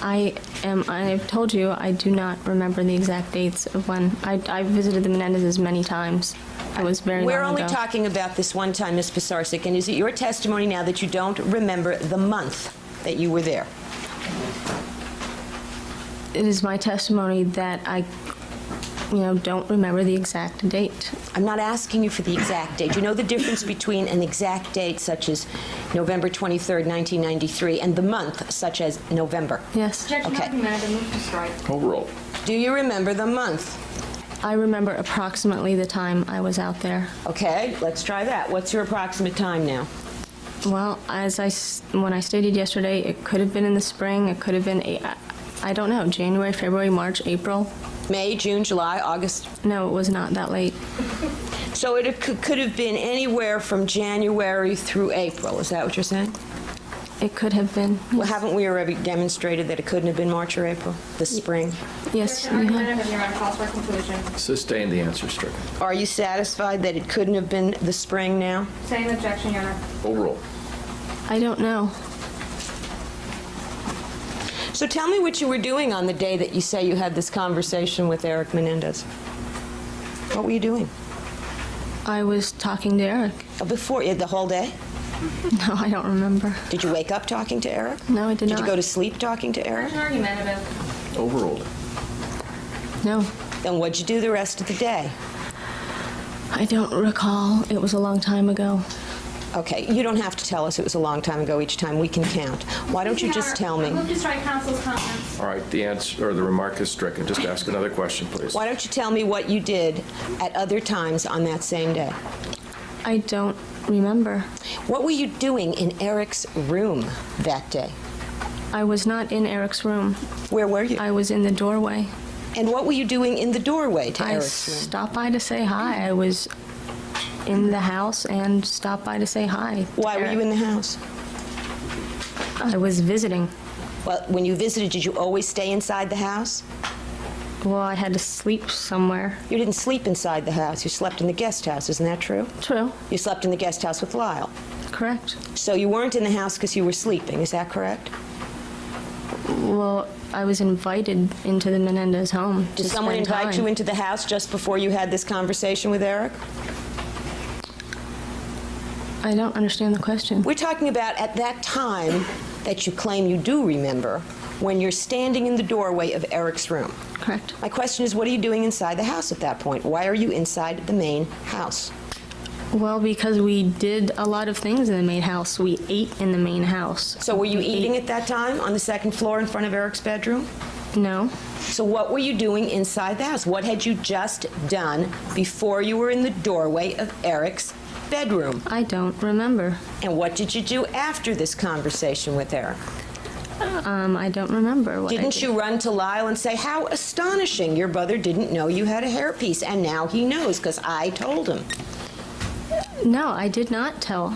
I've told you, I do not remember the exact dates of when. I visited the Menendezes many times. It was very We're long only ago. talking about this one time, Ms. Pisarcik, and is it your testimony now that you don't remember the month that you were there? It is my testimony that I, don't remember the exact date. I'm not asking you for the exact date. You know the difference between an exact date such as November 23rd, 1993, and the month such as November? Yes. Judge, Okay. not a minute, move to strike. Overruled. Do you remember the month? I remember approximately the time I was out there. Okay, let's try that. What's your approximate time now? Well, when I stated yesterday, it could have been in the spring, it could have been, I don't know, January, February, March, April. May, June, July, August? No, it was not that late. So it could have been anywhere from January through April. Is that what you're saying? It could have been. Well, haven't we already demonstrated that it couldn't have been March or April, the spring? Yes, Your we have. argument of your own calls for conclusion. Sustain the answer, stricken. Are you satisfied that it couldn't have been the spring now? Same objection, Your Honor. Overruled. I don't know. So tell me what you were doing on the day that you say you had this conversation with Erik Menendez. What were you doing? I was talking to Erik. Before, the whole day? No, I don't remember. Did you wake up talking to Erik? No, I did not. Did you go to sleep talking to Erik? There's an argument about Overruled. No, Then what'd you do the rest of the day? I don't recall. It was a long time ago. Okay, you don't have to tell us it was a long time ago each time. We can count. Why don't you just tell me? Move to strike counsel's comments. All right, the answer, or the remark is stricken. Just ask another question, please. Why don't you tell me what you did at other times on that same day? I don't remember. What were you doing in Erik's room that day? I was not in Erik's room. Where were you? I was in the doorway. And what were you doing in the doorway to I Erik's room? stopped by to say hi. I was in the house and stopped by to say hi. Why were you in the house? I was visiting. Well, when you visited, did you always stay inside the house? Well, I had to sleep somewhere. You didn't sleep inside the house. You slept in the guest house. Isn't that true? True. You slept in the guest house with Lyle. Correct. So you weren't in the house because you were sleeping. Is that correct? Well, I was invited into the Menendez home. Did someone invite you into the house just before you had this conversation with Erik? I don't understand the question. We're talking about at that time that you claim you do remember when you're standing in the doorway of Erik's room. Correct. My question is, what are you doing inside the house at that point? Why are you inside the main house? Well, because we did a lot of things in the main house. We ate in the main house. So were you We eating ate- at that time on the second floor in front of Erik's bedroom? No. So what were you doing inside the house? What had you just done before you were in the doorway of Erik's bedroom? I don't remember. And what did you do after this conversation with Erik? I don't remember what I Didn't did. you run to Lyle and say, how astonishing, your brother didn't know you had a hairpiece, and now he knows because I told him. No, I did not tell.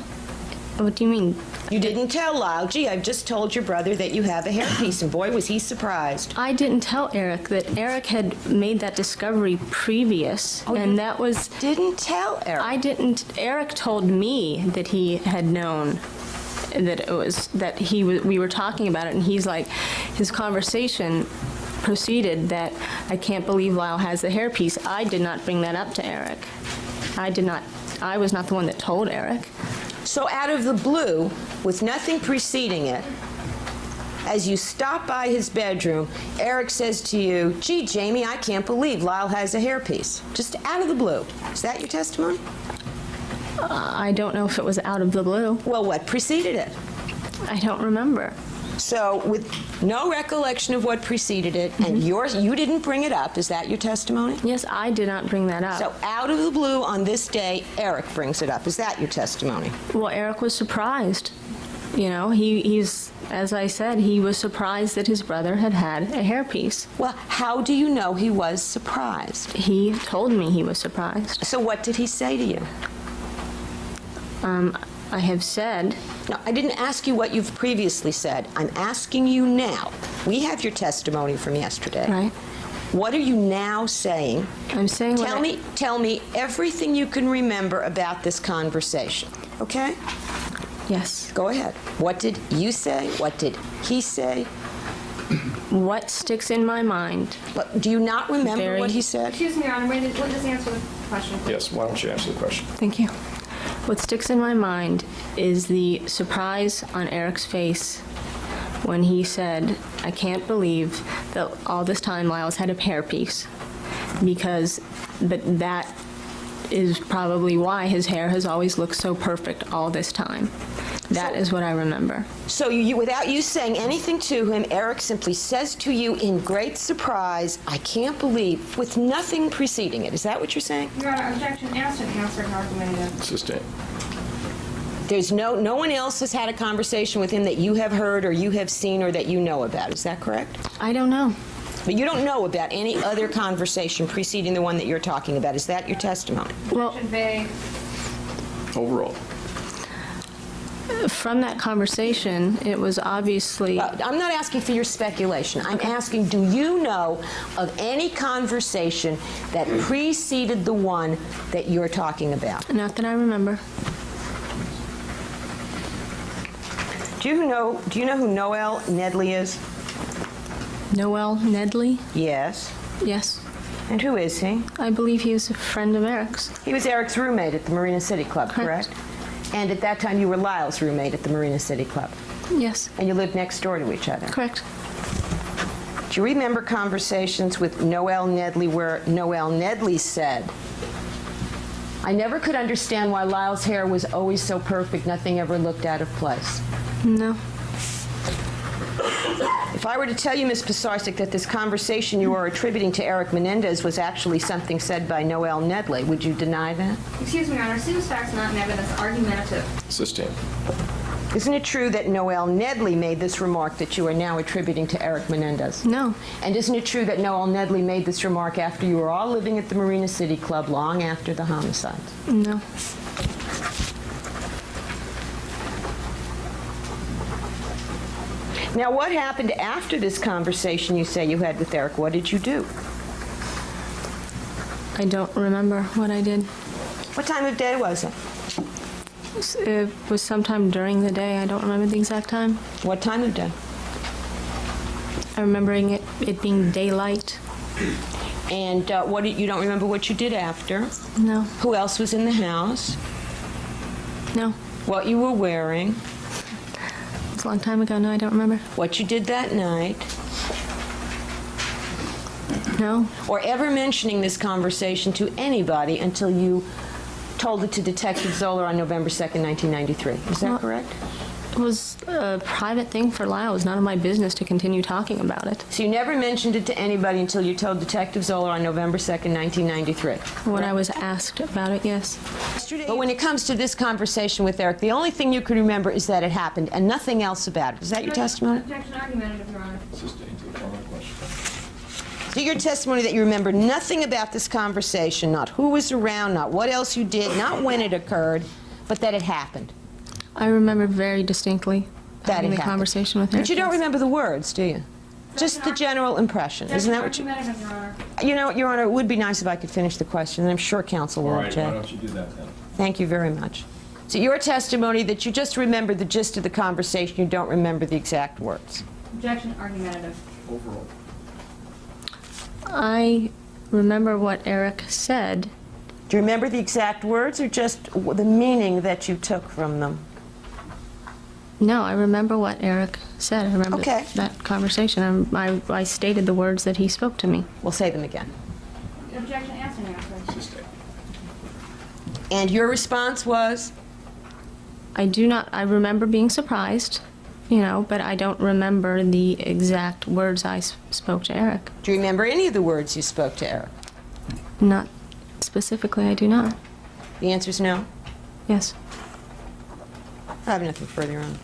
What do you mean? You didn't tell Lyle, gee, I've just told your brother that you have a hairpiece, and boy, was he surprised. I didn't tell Erik that Erik had made that discovery previous, and that was... Didn't tell Erik? I didn't. Erik told me that he had known that it was, that we were talking about it, and he's like, his conversation proceeded that I can't believe Lyle has the hairpiece. I did not bring that up to Erik. I was not the one that told Erik. So out of the blue, with nothing preceding it, as you stop by his bedroom, Erik says to you, gee, Jamie, I can't believe Lyle has a hairpiece. Just out of the blue. Is that your testimony? I don't know if it was out of the blue. Well, what preceded it? I don't remember. So with no recollection of what preceded it, and you didn't bring it up, is that your testimony? Yes, I did not bring that up. So out of the blue on this day, Erik brings it up. Is that your testimony? Well, Erik was surprised. You know, he's, as I said, he was surprised that his brother had had a hairpiece. Well, how do you know he was surprised? He told me he was surprised. So what did he say to you? I have said... No, I didn't ask you what you've previously said. I'm asking you now. We have your testimony from yesterday. Right. What are you now saying? I'm saying Tell me everything you can remember about this conversation, okay? Yes. Go ahead. What did you say? What did he say? What sticks in my mind? Do you not remember what he said? Excuse me, Your Honor, wait, just answer the question, please. Yes, why don't you answer the question? Thank you. What sticks in my mind is the surprise on Eric's face when he said, I can't believe that all this time Lyle's had a hairpiece, because that is probably why his hair has always looked so perfect all this time. That is what I remember. So you, without you saying anything to him, Erik simply says to you in great surprise, I can't believe, with nothing preceding it. Is that what you're saying? Your Honor, objection as to the answer argumentative. Sustained. There's no one else has had a conversation with him that you have heard or you have seen or that you know about. Is that correct? I don't know. But you don't know about any other conversation preceding the one that you're talking about. Is that your testimony? Well, Vague. Overall. from that conversation, it was obviously... I'm not asking for your speculation. I'm asking, do you know of any conversation that preceded the one that you're talking about? Not that I remember. Do you know who Noel Nedley is? Noel Nedley? Yes. Yes. And who is he? I believe he was a friend of Eric's. He was Eric's roommate at the Marina City Club, correct? And at that time you were Lyle's roommate at the Marina City Club? Yes. And you lived next door to each other? Correct. Do you remember conversations with Noel Nedley where Noel Nedley said, I never could understand why Lyle's hair was always so perfect, nothing ever looked out of place? No. If I were to tell you, Ms. Pisarcik, that this conversation you are attributing to Erik Menendez was actually something said by Noel Nedley, would you deny that? Excuse me, Your Honor, seems facts not in evidence, argumentative. Sustained. Isn't it true that Noel Nedley made this remark that you are now attributing to Erik Menendez? No. And isn't it true that Noel Nedley made this remark after you were all living at the Marina City Club long after the homicides? No. Now, what happened after this conversation you say you had with Erik? What did you do? I don't remember what I did. What time of day was it? It was sometime during the day. I don't remember the exact time. What time of day? I'm remembering it being daylight. And you don't remember what you did after? No. Who else was in the house? No. What you were wearing? It's a long time ago. No, I don't remember. What you did that night? No. Or ever mentioning this conversation to anybody until you told it to Detective Zoller on November 2nd, 1993. Is that correct? It was a private thing for Lyle. It was none of my business to continue talking about it. So you never mentioned it to anybody until you told Detective Zoller on November 2nd, 1993? When I was asked about it, yes. But when it comes to this conversation with Erik, the only thing you can remember is that it happened and nothing else about it. Is that your testimony? Objection argumentative, Your Honor. Sustained to the following question. So your testimony that you remember nothing about this conversation, not who was around, not what else you did, not when it occurred, but that it happened. I remember very distinctly That having it the happened. conversation with Erik. But you don't remember the words, do you? Just the general impression. Isn't that what you... Argumentative, Your Honor. You know what, Your Honor, it would be nice if I could finish the question, and I'm sure counsel will object. you do that then? Thank you very much. So your testimony that you just remember the gist of the conversation, you don't remember the exact words. Objection argumentative. Overall. I remember what Erik said. Do you remember the exact words or just the meaning that you took from them? No, I remember what Erik said. I remember that conversation. I stated the words that he spoke to me. We'll say them again. Objection as to the answer. Sustained. And your response was? I remember being surprised, but I don't remember the exact words I spoke to Erik. Do you remember any of the words you spoke to Erik? Not specifically, I do not. The answer is no? Yes. I have nothing further on.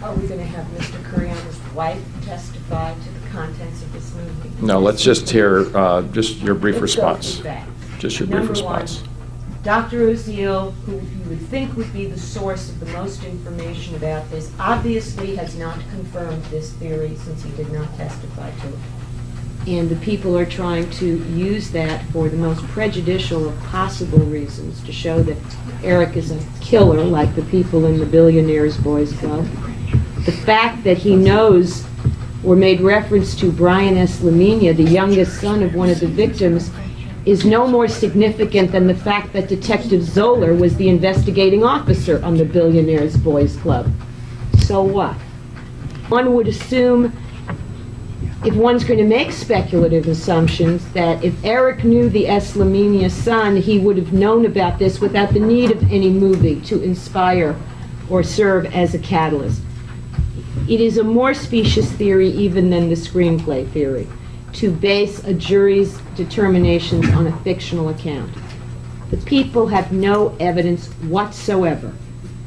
Are we going to have Mr. Curiano's wife testify to the contents of this movie? No, let's just hear just your brief Let's go response. through that. Just your brief Number response. one, Dr. Uziel, who you would think would be the source of the most information about this, obviously has not confirmed this theory since he did not testify to it. And the people are trying to use that for the most prejudicial of possible reasons to show that Erik is a killer, like the people in the Billionaires Boys Club. The fact that he knows or made reference to Brian S. Lamina, the youngest son of one of the victims, is no more significant than the fact that Detective Zoller was the investigating officer on the Billionaires Boys Club. So what? One would assume, if one's going to make speculative assumptions, that if Erik knew the S. Lamina son, he would have known about this without the need of any movie to inspire or serve as a catalyst. It is a more specious theory even than the screenplay theory, to base a jury's determinations on a fictional account. The people have no evidence whatsoever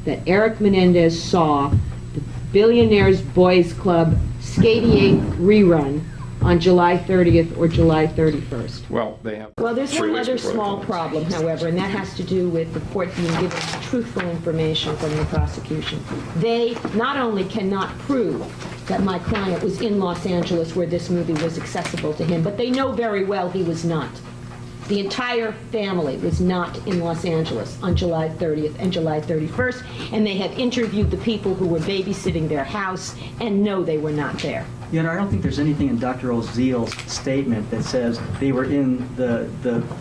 that Erik Menendez saw the Billionaires Boys Club Skate-8 rerun on July 30th or July 31st. Well, they have. Well, there's 3 one weeks other before the small film. problem, however, and that has to do with the court being given truthful information from the prosecution. They not only cannot prove that my client was in Los Angeles where this movie was accessible to him, but they know very well he was not. The entire family was not in Los Angeles on July 30th and July 31st, and they have interviewed the people who were babysitting their house and know they were not there. You know, I don't think there's anything in Dr. Oziel's statement that says they were in the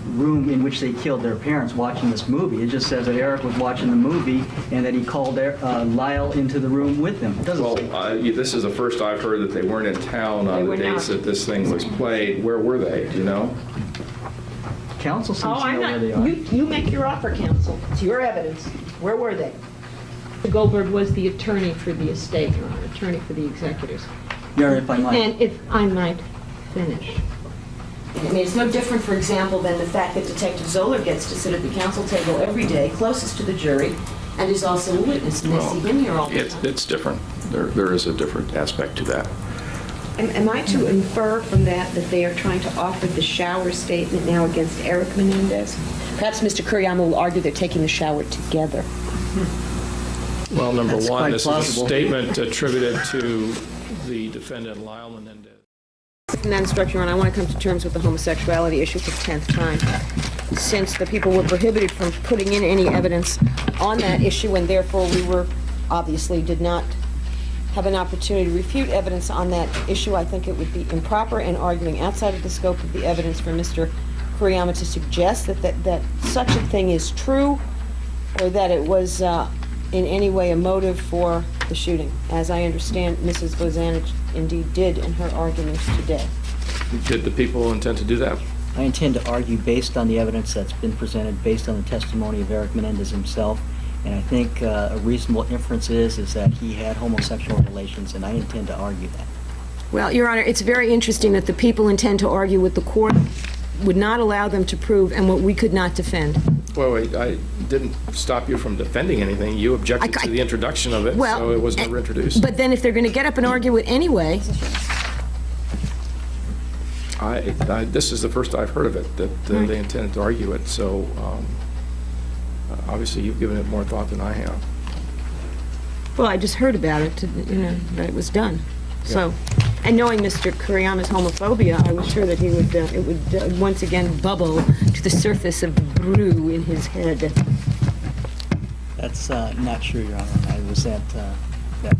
room in which they killed their parents watching this movie. It just says that Erik was watching the movie and that he called Lyle into the room with him. It doesn't say. This is the first I've heard that they weren't in town They on were the dates not. that this thing was played. Where were they? Do you know? Counsel seems Oh, to know I'm where not, they are. you make your offer, counsel. It's your evidence. Where were they? Goldberg was the attorney for the estate, Your Honor, attorney for the executors. Your Honor, if I might. And if I might finish. I mean, it's no different, for example, than the fact that Detective Zoller gets to sit at the counsel table every day, closest to the jury, and is also a witness, and they see him here all the time. It's different. There is a different aspect to that. Am I to infer from that that they are trying to offer the shower statement now against Erik Menendez? Perhaps Mr. Kuriyama will argue they're taking the shower together. Well, number That's one, quite this plausible. is a statement attributed to the defendant, Lyle Menendez. In that instruction, I want to come to terms with the homosexuality issue for the 10th time. Since the people were prohibited from putting in any evidence on that issue, and therefore we were, obviously, did not have an opportunity to refute evidence on that issue, I think it would be improper and arguing outside of the scope of the evidence for Mr. Kuriyama to suggest that such a thing is true or that it was in any way a motive for the shooting, as I understand Mrs. Bozanich indeed did in her arguments today. Did the people intend to do that? I intend to argue based on the evidence that's been presented, based on the testimony of Erik Menendez himself, and I think a reasonable inference is that he had homosexual relations, and I intend to argue that. Well, Your Honor, it's very interesting that the people intend to argue what the court would not allow them to prove and what we could not defend. Well, wait, I didn't stop you from defending anything. You objected to the introduction of it, so it was never introduced. But then if they're going to get up and argue it anyway, This is the first I've heard of it, that they intended to argue it, so obviously you've given it more thought than I have. well, I just heard about it, that it was done. So, and knowing Mr. Kuriyama's homophobia, I was sure that he would, it would once again bubble to the surface of the brew in his head. That's not true, Your Honor. I resent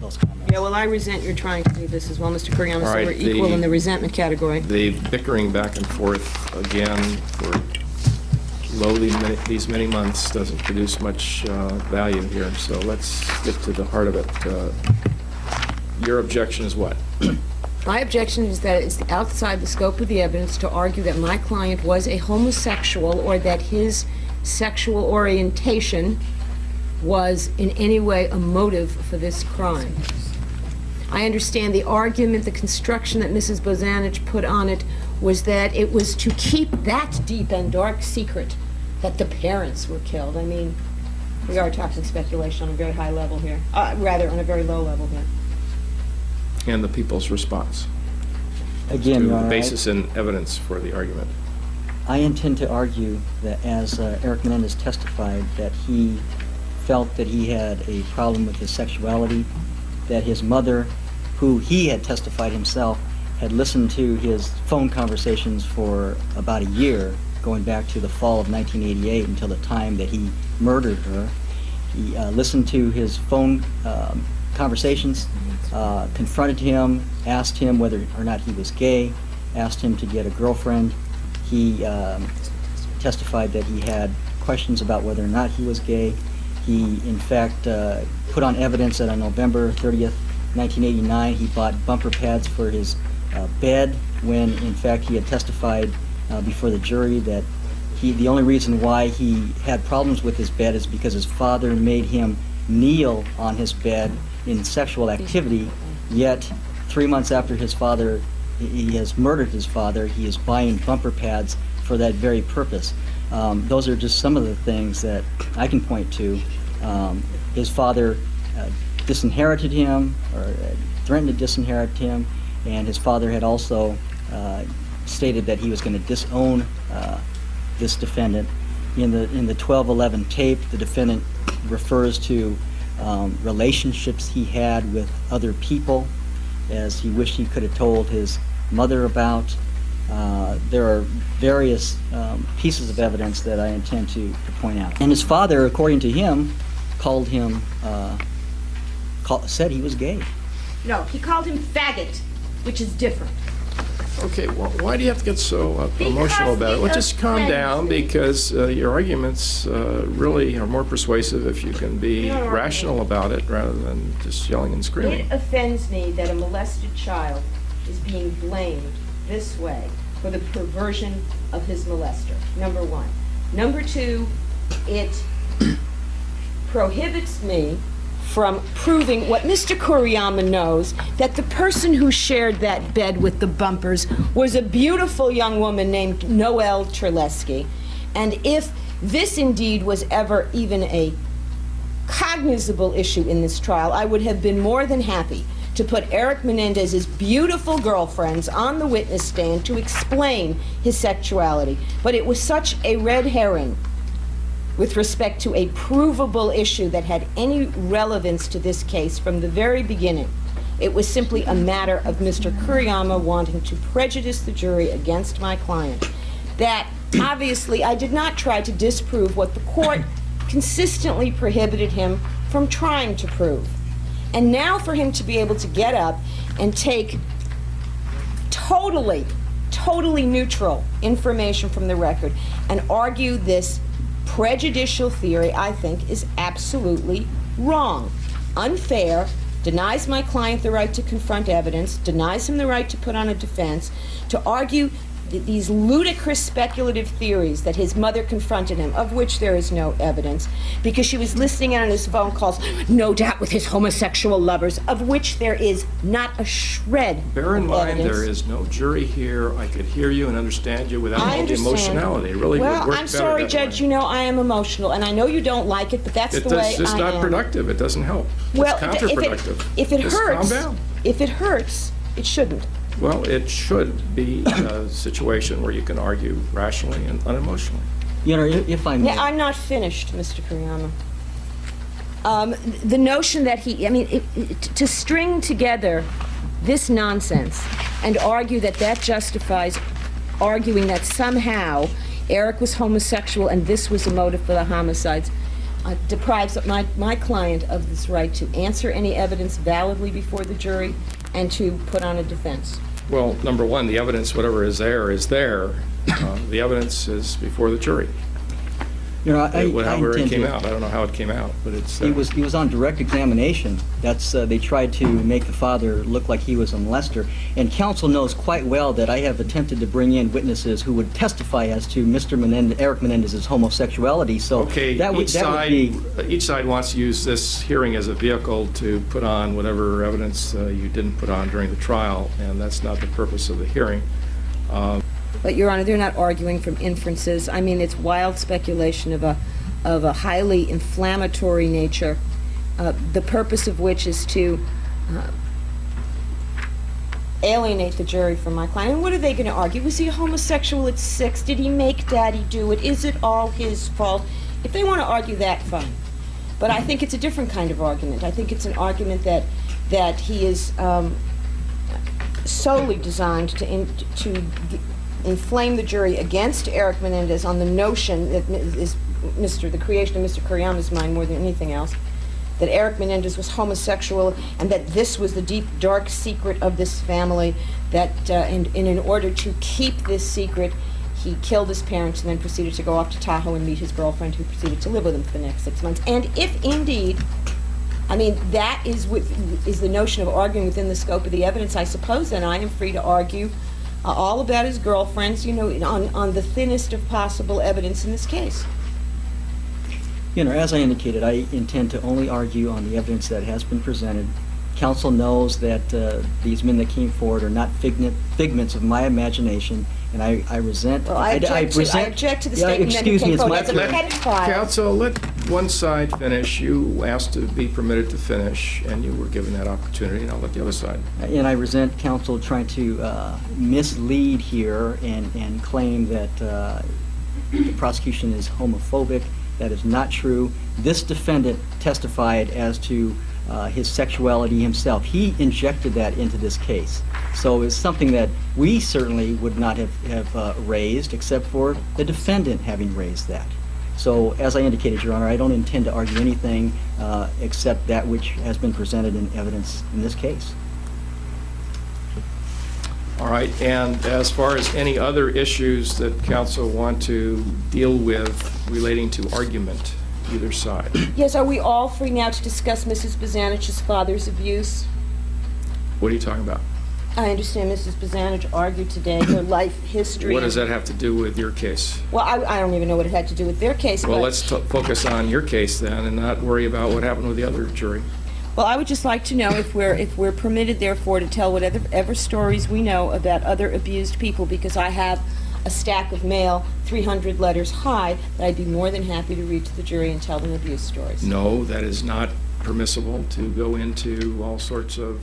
those comments. Yeah, well, I resent your trying to do this as well, Mr. Kuriyama, All so right, we're equal in the resentment category. The bickering back and forth again for these many months doesn't produce much value here, so let's get to the heart of it. Your objection is what? My objection is that it's outside the scope of the evidence to argue that my client was a homosexual or that his sexual orientation was in any way a motive for this crime. I understand the argument, the construction that Mrs. Bozanich put on it was that it was to keep that deep and dark secret that the parents were killed. I mean, we are talking speculation on a very high level here, rather on a very low level here. And the people's response? Again, Your Honor, the basis and evidence for the argument. I intend to argue that as Erik Menendez testified, that he felt that he had a problem with his sexuality, that his mother, who he had testified himself, had listened to his phone conversations for about a year, going back to the fall of 1988 until the time that he murdered her. He listened to his phone conversations, confronted him, asked him whether or not he was gay, asked him to get a girlfriend. He testified that he had questions about whether or not he was gay. He, in fact, put on evidence that on November 30th, 1989, he bought bumper pads for his bed when, in fact, he had testified before the jury that the only reason why he had problems with his bed is because his father made him kneel on his bed in sexual activity, yet 3 months after his father, he has murdered his father, he is buying bumper pads for that very purpose. Those are just some of the things that I can point to. His father disinherited him, or threatened to disinherit him, and his father had also stated that he was going to disown this defendant. In the 1211 tape, the defendant refers to relationships he had with other people, as he wished he could have told his mother about. There are various pieces of evidence that I intend to point out. And his father, according to him, called him, said he was gay. No, he called him faggot, which is different. Okay, well, why do you have to get so emotional about it? Well, just calm down, because your arguments really are more persuasive if you can be rational about it rather than just yelling and screaming. It offends me that a molested child is being blamed this way for the perversion of his molester, number one. Number two, it prohibits me from proving what Mr. Kuriyama knows, that the person who shared that bed with the bumpers was a beautiful young woman named Noelle Terlesky. And if this indeed was ever even a cognizable issue in this trial, I would have been more than happy to put Erik Menendez's beautiful girlfriends on the witness stand to explain his sexuality. But it was such a red herring with respect to a provable issue that had any relevance to this case from the very beginning. It was simply a matter of Mr. Kuriyama wanting to prejudice the jury against my client. That, obviously, I did not try to disprove what the court consistently prohibited him from trying to prove. And now for him to be able to get up and take totally neutral information from the record and argue this prejudicial theory, I think, is absolutely wrong, unfair, denies my client the right to confront evidence, denies him the right to put on a defense, to argue these ludicrous speculative theories that his mother confronted him, of which there is no evidence, because she was listening in on his phone calls, no doubt with his homosexual lovers, of which there is not a shred of Bear in mind, evidence. there is no jury here. I could hear you and understand you without all the emotionality. It really would work better. Well, I'm sorry, that Judge, way. you know I am emotional, and I know you don't like it, but that's the way I am. It's not productive. It doesn't help. Well, it's counterproductive. if it Just hurts, calm down. if it hurts, it shouldn't. Well, it should be a situation where you can argue rationally and unemotionally. You know, if I may. Yeah, I'm not finished, Mr. Kuriyama. The notion that to string together this nonsense and argue that justifies arguing that somehow Erik was homosexual and this was a motive for the homicides, deprives my client of this right to answer any evidence validly before the jury and to put on a defense. Well, number one, the evidence, whatever is there, is there. The evidence is before the jury. You know, However it intend came to- out. I don't know how it came out, but it's He was on direct examination. That's they tried to make the father look like he was a molester. And counsel knows quite well that I have attempted to bring in witnesses who would testify as to Mr. Erik Menendez's homosexuality. So okay, that would be each side wants to use this hearing as a vehicle to put on whatever evidence you didn't put on during the trial, and that's not the purpose of the hearing. But, Your Honor, they're not arguing from inferences. I mean, it's wild speculation of a highly inflammatory nature, the purpose of which is to alienate the jury from my client. And what are they going to argue? Was he a homosexual at 6? Did he make Daddy do it? Is it all his fault? If they want to argue that, fine. But I think it's a different kind of argument. I think it's an argument that he is solely designed to inflame the jury against Erik Menendez on the notion that is the creation of Mr. Kuriyama's mind more than anything else, that Erik Menendez was homosexual, and that this was the deep, dark secret of this family, that and in order to keep this secret, he killed his parents and then proceeded to go off to Tahoe and meet his girlfriend, who proceeded to live with him for the next 6 months. And if indeed, I mean, that is the notion of arguing within the scope of the evidence, I suppose then I am free to argue all about his girlfriends, you know, on the thinnest of possible evidence in this case. You know, as I indicated, I intend to only argue on the evidence that has been presented. Counsel knows that these men that came forward are not figments of my imagination, and I resent... Well, I object to the statement that excuse me, came it's forward. my As a pleasure. pedophile. Counsel, let one side finish. You asked to be permitted to finish, and you were given that opportunity, and I'll let the other side. And I resent counsel trying to mislead here and claim that the prosecution is homophobic. That is not true. This defendant testified as to his sexuality himself. He injected that into this case. So it's something that we certainly would not have raised, except for the defendant having raised that. So as I indicated, Your Honor, I don't intend to argue anything except that which has been presented in evidence in this case. All right, and as far as any other issues that counsel want to deal with relating to argument, either side? Yes, are we all free now to discuss Mrs. Bozanich's father's abuse? What are you talking about? I understand Mrs. Bozanich argued today her life history. What does that have to do with your case? Well, I don't even know what it had to do with their case. Well, but let's focus on your case then and not worry about what happened with the other jury. Well, I would just like to know if we're permitted, therefore, to tell whatever stories we know about other abused people, because I have a stack of mail, 300 letters high, that I'd be more than happy to read to the jury and tell them abuse stories. No, that is not permissible to go into all sorts of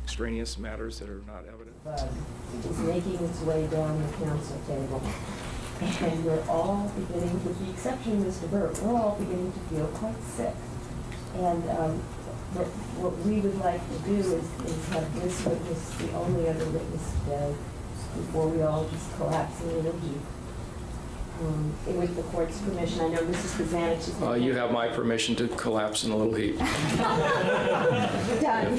extraneous matters that are not evident. It is making its way down the council table. And we're all beginning, with the exception of Mr. Burt, we're all beginning to feel quite sick. And what we would like to do is have this witness, the only other witness today, before we all just collapse in a little deep. With the court's permission, I know Mrs. Bozanich is... You have my permission to collapse in a little heap.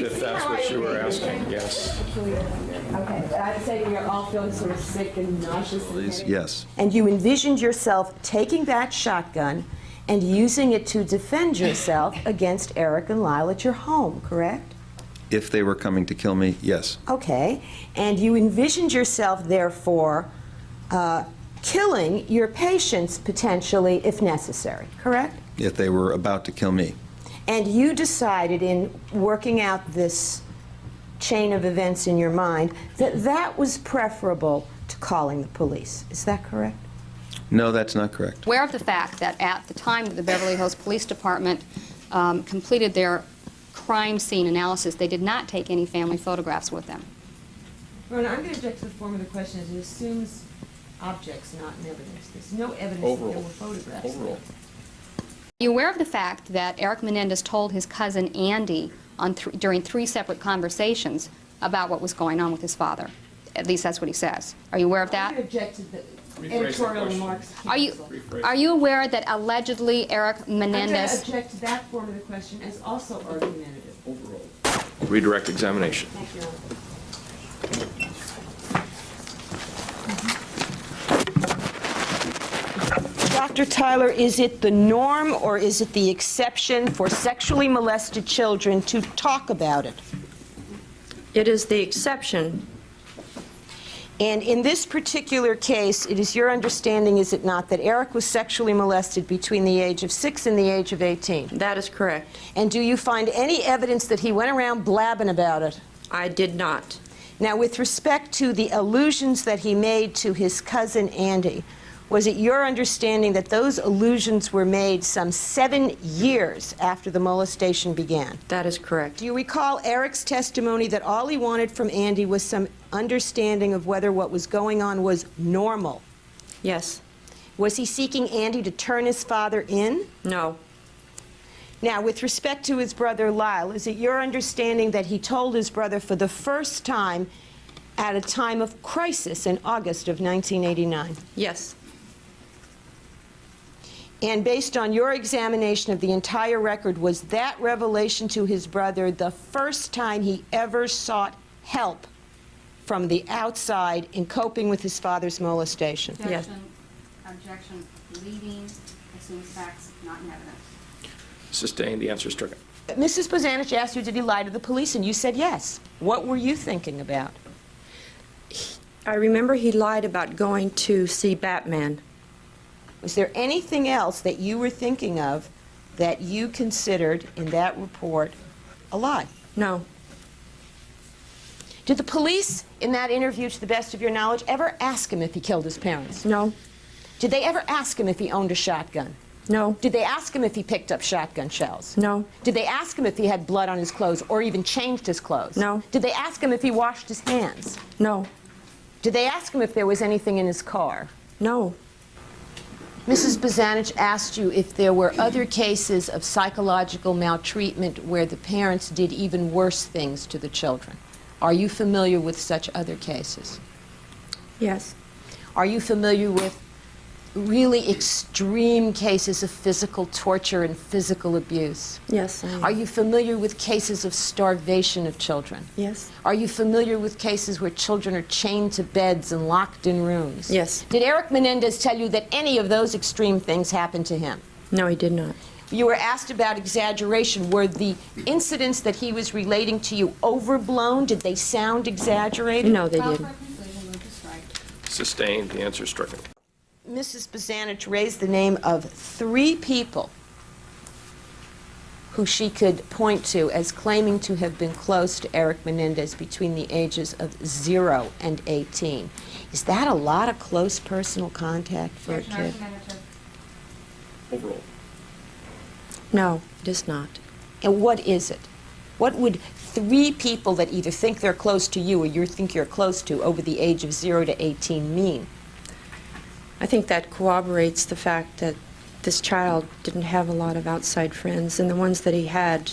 If that's what you were asking, yes. Okay, but I'd say we are all feeling sort of sick and nauseous. Yes. And you envisioned yourself taking that shotgun and using it to defend yourself against Erik and Lyle at your home, correct? If they were coming to kill me, yes. Okay. And you envisioned yourself, therefore, killing your patients potentially if necessary, correct? If they were about to kill me. And you decided in working out this chain of events in your mind that that was preferable to calling the police. Is that correct? No, that's not correct. Aware of the fact that at the time that the Beverly Hills Police Department completed their crime scene analysis, they did not take any family photographs with them. Rona, I'm going to object to the form of the question as it assumes objects, not an evidence. There's no evidence that there were photographs. Overall. Are you aware of the fact that Erik Menendez told his cousin Andy during 3 separate conversations about what was going on with his father? At least that's what he says. Are you aware of that? I'm going to object to the editorial remarks. Are you aware that allegedly Erik Menendez... I'm going to object to that form of the question as also argumentative. Overall. Redirect examination. Thank you, Your Honor. Dr. Tyler, is it the norm or is it the exception for sexually molested children to talk about it? It is the exception. And in this particular case, it is your understanding, is it not, that Erik was sexually molested between the age of 6 and the age of 18? That is correct. And do you find any evidence that he went around blabbing about it? I did not. Now, with respect to the allusions that he made to his cousin Andy, was it your understanding that those allusions were made some 7 years after the molestation began? That is correct. Do you recall Erik's testimony that all he wanted from Andy was some understanding of whether what was going on was normal? Yes. Was he seeking Andy to turn his father in? No. Now, with respect to his brother Lyle, is it your understanding that he told his brother for the first time at a time of crisis in August of 1989? Yes. And based on your examination of the entire record, was that revelation to his brother the first time he ever sought help from the outside in coping with his father's molestation? Yes. Objection, leading, assumes facts not in evidence. Sustained, the answer is stricken. Mrs. Bozanich asked you, did he lie to the police? And you said yes. What were you thinking about? I remember he lied about going to see Batman. Was there anything else that you were thinking of that you considered in that report a lie? No. Did the police, in that interview, to the best of your knowledge, ever ask him if he killed his parents? No. Did they ever ask him if he owned a shotgun? No. Did they ask him if he picked up shotgun shells? No. Did they ask him if he had blood on his clothes or even changed his clothes? No. Did they ask him if he washed his hands? No. Did they ask him if there was anything in his car? No. Mrs. Bozanich asked you if there were other cases of psychological maltreatment where the parents did even worse things to the children. Are you familiar with such other cases? Yes. Are you familiar with really extreme cases of physical torture and physical abuse? Yes, I am. Are you familiar with cases of starvation of children? Yes. Are you familiar with cases where children are chained to beds and locked in rooms? Yes. Did Erik Menendez tell you that any of those extreme things happened to him? No, he did not. You were asked about exaggeration. Were the incidents that he was relating to you overblown? Did they sound exaggerated? No, they Call didn't. for a conclusion, move to strike. Sustained, the answer is stricken. Mrs. Bozanich raised the name of 3 people who she could point to as claiming to have been close to Erik Menendez between the ages of 0 and 18. Is that a lot of close personal contact for a Objection, kid? argumentative. Overall. No, it is not. And what is it? What would 3 people that either think they're close to you or you think you're close to over the age of 0 to 18 mean? I think that corroborates the fact that this child didn't have a lot of outside friends, and the ones that he had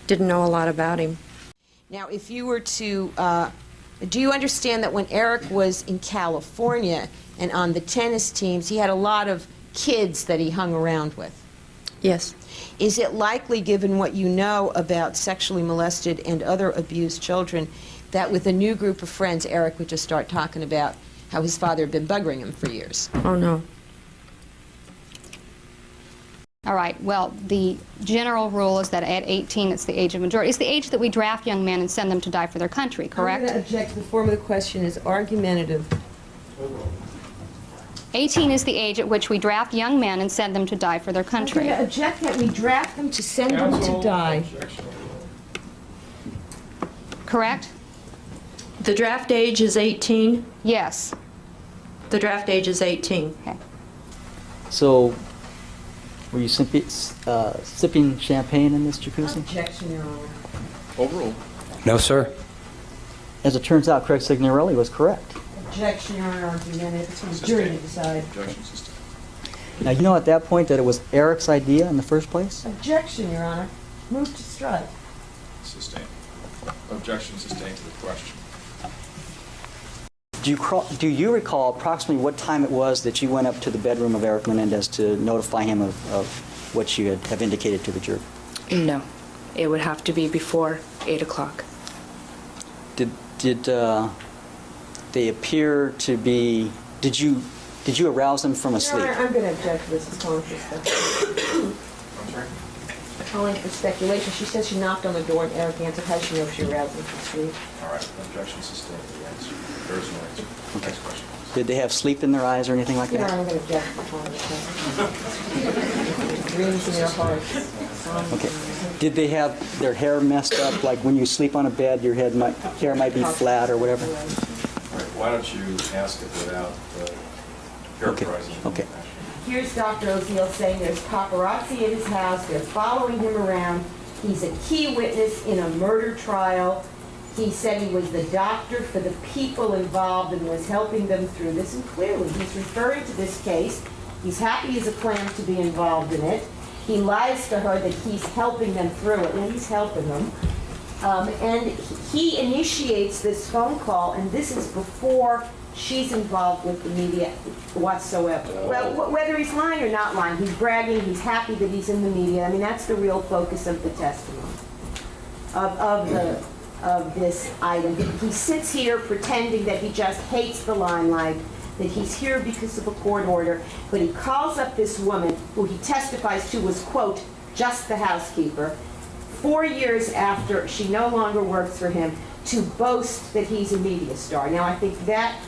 didn't know a lot about him. Now, if you were to, do you understand that when Erik was in California and on the tennis teams, he had a lot of kids that he hung around with? Yes. Is it likely, given what you know about sexually molested and other abused children, that with a new group of friends, Erik would just start talking about how his father had been buggering him for years? Oh, no. All right, well, the general rule is that at 18, it's the age of majority. It's the age that we draft young men and send them to die for their country, correct? I'm going to object. The form of the question is argumentative. 18 is the age at which we draft young men and send them to die for their I'm country. going to object that we draft them to send them to die. Correct? The draft age is 18? Yes. The draft age is 18. Okay. So, were you sipping champagne in this jacuzzi? Objection, Your Honor. Overruled. No, sir. As it turns out, Craig Signorelli was correct. Objection, Your Honor. Argumentative. It's for the jury to decide. Objection sustained. Now, you know at that point that it was Eric's idea in the first place? Objection, Your Honor. Move to strike. Sustained. Objection sustained to the question. Do you recall approximately what time it was that you went up to the bedroom of Erik Menendez to notify him of what you have indicated to the jury? No. It would have to be before 8 o'clock. Did they appear to be... Did you arouse them from a sleep? Your Honor, I'm going to object to this. It's calling for speculation. I'm sorry? Calling for speculation. She says she knocked on the door and Erik answered. How does she know if she aroused him from sleep? All right, objection sustained to the answer. There is no answer. Okay. Next question. Did they have sleep in their eyes or anything like Your Honor, that? I'm going to object to the calling for dreams in their hearts. Okay. Did they have their hair messed up, like when you sleep on a bed, your hair might be flat or whatever? All right, why don't you ask it without characterizing it? Okay. Here's Dr. Oziel saying there's paparazzi at his house. They're following him around. He's a key witness in a murder trial. He said he was the doctor for the people involved and was helping them through this. And clearly, he's referring to this case. He's happy as a clam to be involved in it. He lies to her that he's helping them through it, and he's helping them. And he initiates this phone call, and this is before she's involved with the media whatsoever. Well, whether he's lying or not lying, he's bragging, he's happy that he's in the media. I mean, that's the real focus of the testimony, of this item. He sits here pretending that he just hates the limelight, that he's here because of a court order, but he calls up this woman who he testifies to was, quote, just the housekeeper, 4 years after she no longer works for him, to boast that he's a media star. Now, I think that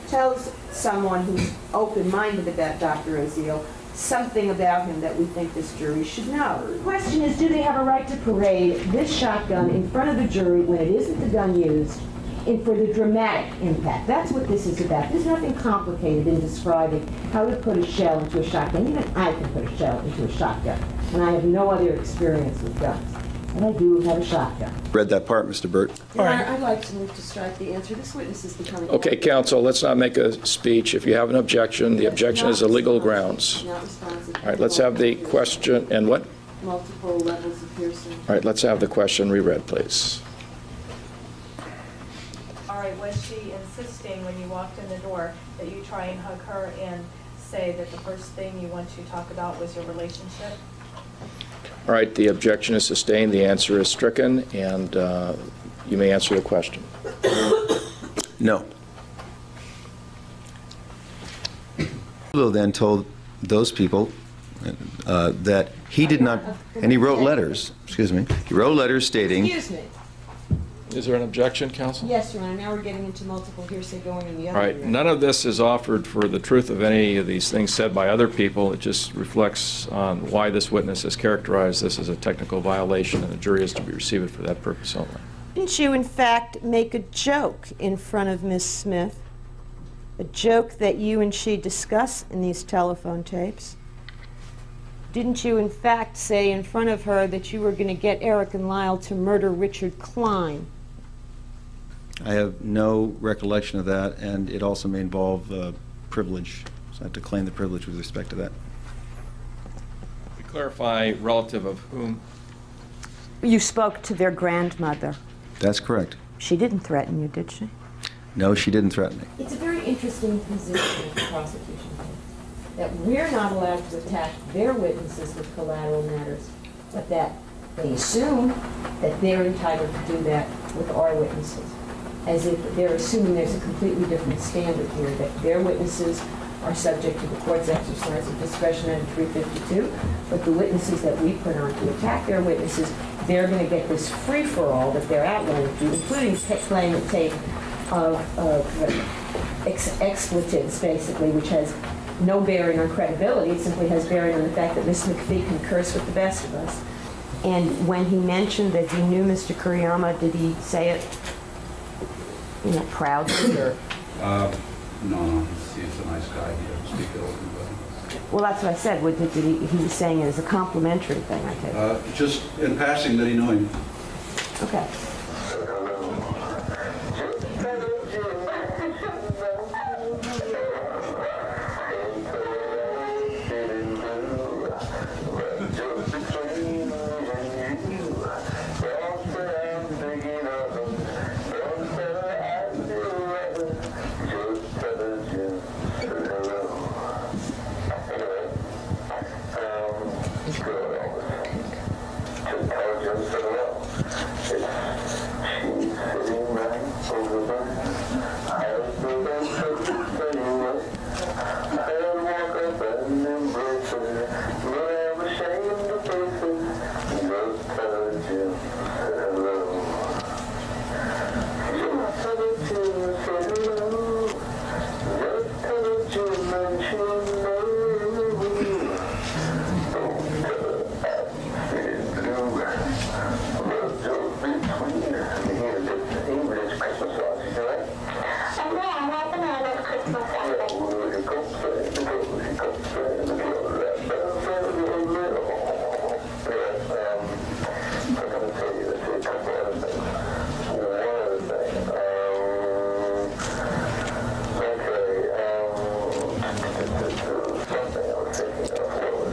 tells someone who's open-minded about Dr. Oziel something about him that we think this jury should know. The question is, do they have a right to parade this shotgun in front of the jury when it isn't the gun used, and for the dramatic impact? That's what this is about. There's nothing complicated in describing how to put a shell into a shotgun. Even I can put a shell into a shotgun, and I have no other experience with guns. And I do have a shotgun. Read that part, Mr. Burt. I'd like to move to strike the answer. This witness is becoming... Okay, counsel, let's not make a speech. If you have an objection, the objection is a legal grounds. Not responsive. All right, let's have the question, and what? Multiple levels of hearsay. All right, let's have the question reread, please. All right, was she insisting when you walked in the door that you try and hug her and say that the first thing you want to talk about was your relationship? All right, the objection is sustained, the answer is stricken, and you may answer the question. No. Lilo then told those people that he did not, and he wrote letters, excuse me, he wrote letters stating... Excuse me. Is there an objection, counsel? Yes, Your Honor. Now we're getting into multiple hearsay going in the other All right, direction. none of this is offered for the truth of any of these things said by other people. It just reflects on why this witness has characterized this as a technical violation, and the jury is to be received for that purpose only. Didn't you, in fact, make a joke in front of Miss Smith? A joke that you and she discuss in these telephone tapes? Didn't you, in fact, say in front of her that you were going to get Erik and Lyle to murder Richard Klein? I have no recollection of that, and it also may involve privilege, so I have to claim the privilege with respect to that. We clarify relative of whom? You spoke to their grandmother. That's correct. She didn't threaten you, did she? No, she didn't threaten me. It's a very interesting position of the prosecution that we're not allowed to attack their witnesses with collateral matters, but that they assume that they're entitled to do that with our witnesses, as if they're assuming there's a completely different standard here, that their witnesses are subject to the court's exercise of discretion under 352, but the witnesses that we put on to attack their witnesses, they're going to get this free-for-all that they're outlining to, including playing a tape of expletives, basically, which has no bearing on credibility. It simply has bearing on the fact that Miss McPhee can curse with the best of us. And when he mentioned that he knew Mr. Kuriyama, did he say it, proudly or? No, he's a nice guy. He doesn't speak ill of anybody. Well, that's what I said. He was saying it as a complimentary thing, I think. Just in passing that he knew him. Okay.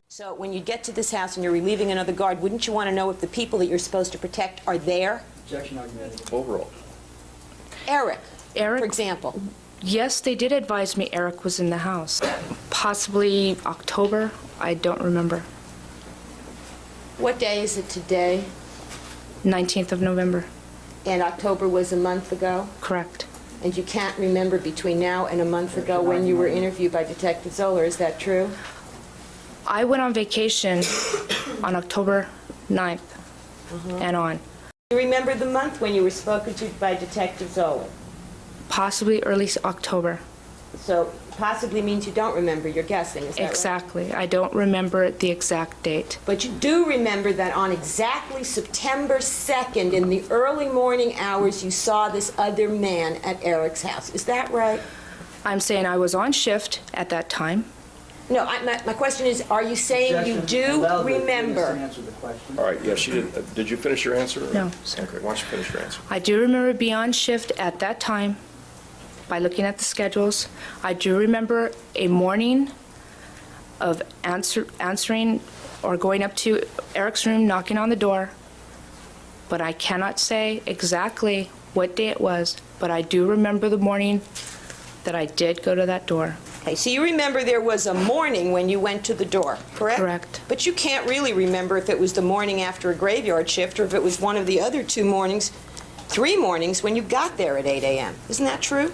So when you get to this house and you're relieving another guard, wouldn't you want to know if the people that you're supposed to protect are there? Objection argumentative. Overall. Erik, for example. Yes, they did advise me Erik was in the house. Possibly October, I don't remember. What day is it today? 19th of November. And October was a month ago? Correct. And you can't remember between now and a month ago when you were interviewed by Detective Zoller, is that true? I went on vacation on October 9th and on. Do you remember the month when you were spoken to by Detective Zoller? Possibly early October. So possibly means you don't remember, you're guessing, is that right? Exactly. I don't remember the exact date. But you do remember that on exactly September 2nd, in the early morning hours, you saw this other man at Erik's house. Is that right? I'm saying I was on shift at that time. No, my question is, are you saying you do remember? All right, yeah, she did. Did you finish your answer? No, sir. Okay, why don't you finish your answer? I do remember being on shift at that time by looking at the schedules. I do remember a morning of answering or going up to Erik's room, knocking on the door, but I cannot say exactly what day it was, but I do remember the morning that I did go to that door. Okay, so you remember there was a morning when you went to the door, correct? Correct. But you can't really remember if it was the morning after a graveyard shift or if it was one of the other 2 mornings, 3 mornings when you got there at 8 a.m. Isn't that true?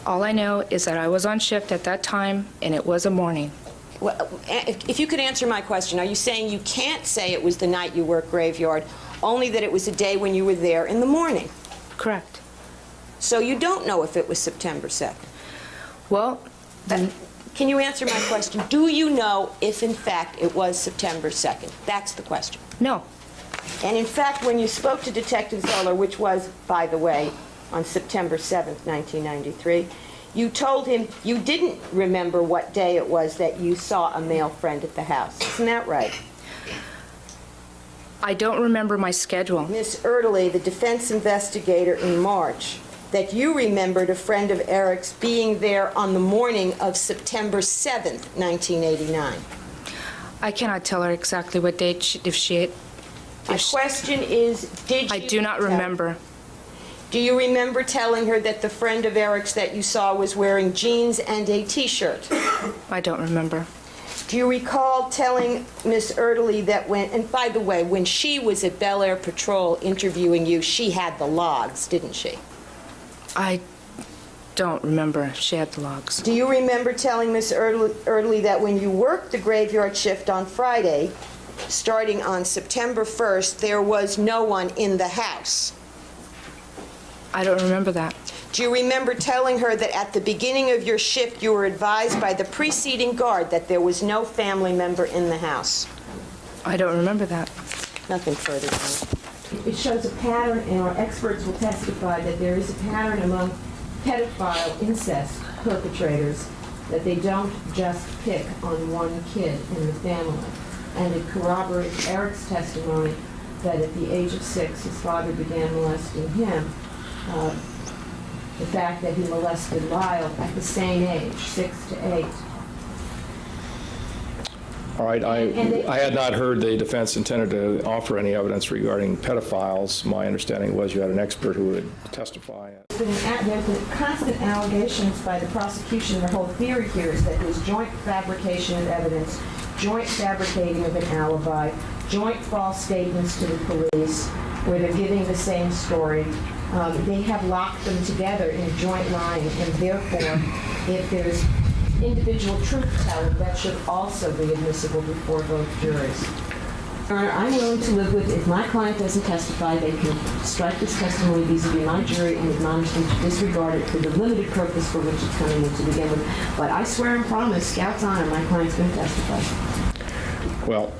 All I know is that I was on shift at that time, and it was a morning. Well, if you could answer my question, are you saying you can't say it was the night you worked graveyard, only that it was a day when you were there in the morning? Correct. So you don't know if it was September 2nd? Well, can you answer my question? Do you know if, in fact, it was September 2nd? That's the question. No. And, in fact, when you spoke to Detective Zoller, which was, by the way, on September 7th, 1993, you told him you didn't remember what day it was that you saw a male friend at the house. Isn't that right? I don't remember my schedule. Miss Erdely, the defense investigator in March, that you remembered a friend of Erik's being there on the morning of September 7th, 1989. I cannot tell her exactly what date My question is, did you... I do not remember. Do you remember telling her that the friend of Erik's that you saw was wearing jeans and a T-shirt? I don't remember. Do you recall telling Miss Erdely that when... And by the way, when she was at Bel Air Patrol interviewing you, she had the logs, didn't she? I don't remember if she had the logs. Do you remember telling Miss Erdely that when you worked the graveyard shift on Friday, starting on September 1st, there was no one in the house? I don't remember that. Do you remember telling her that at the beginning of your shift you were advised by the preceding guard that there was no family member in the house? I don't remember that. Nothing further. It shows a pattern, and our experts will testify that there is a pattern among pedophile incest perpetrators that they don't just pick on one kid in the family. And it corroborates Erik's testimony that at the age of 6, his father began molesting him. The fact that he molested Lyle at the same age, 6 to 8. All right, I had not heard the defense intended to offer any evidence regarding pedophiles. My understanding was you had an expert who would testify. There's been constant allegations by the prosecution. The whole theory here is that there's joint fabrication of evidence, joint fabricating of an alibi, joint false statements to the police, where they're giving the same story. They have locked them together in joint lying, and therefore, if there's individual truth-telling, that should also be admissible before both juries. Your Honor, I'm willing to live with, if my client doesn't testify, they can strike this testimony vis-a-vis my jury and admonish them to disregard it for the limited purpose for which it's coming in to begin with. But I swear and promise, Scout's honor, my client's going to testify. Well,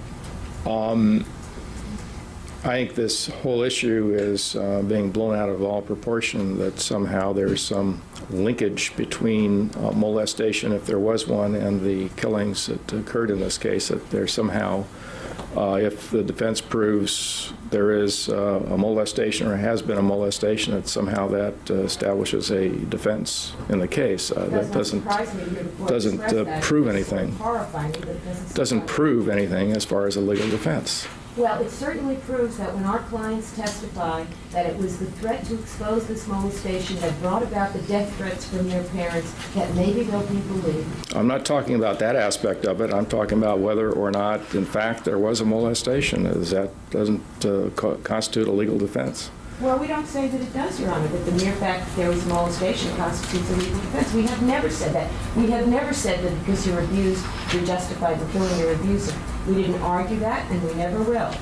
I think this whole issue is being blown out of all proportion, that somehow there's some linkage between molestation, if there was one, and the killings that occurred in this case, that there's somehow, if the defense proves there is a molestation or has been a molestation, that somehow that establishes a defense in the case. That doesn't prove anything. Doesn't prove anything as far as a legal defense. Well, it certainly proves that when our clients testify that it was the threat to expose this molestation that brought about the death threats from their parents, that maybe they'll be believed. I'm not talking about that aspect of it. I'm talking about whether or not, in fact, there was a molestation. That doesn't constitute a legal defense. Well, we don't say that it does, Your Honor, that the mere fact that there was molestation constitutes a legal defense. We have never said that. We have never said that because you're abused, you're justified in killing your abuser. We didn't argue that, and we never will.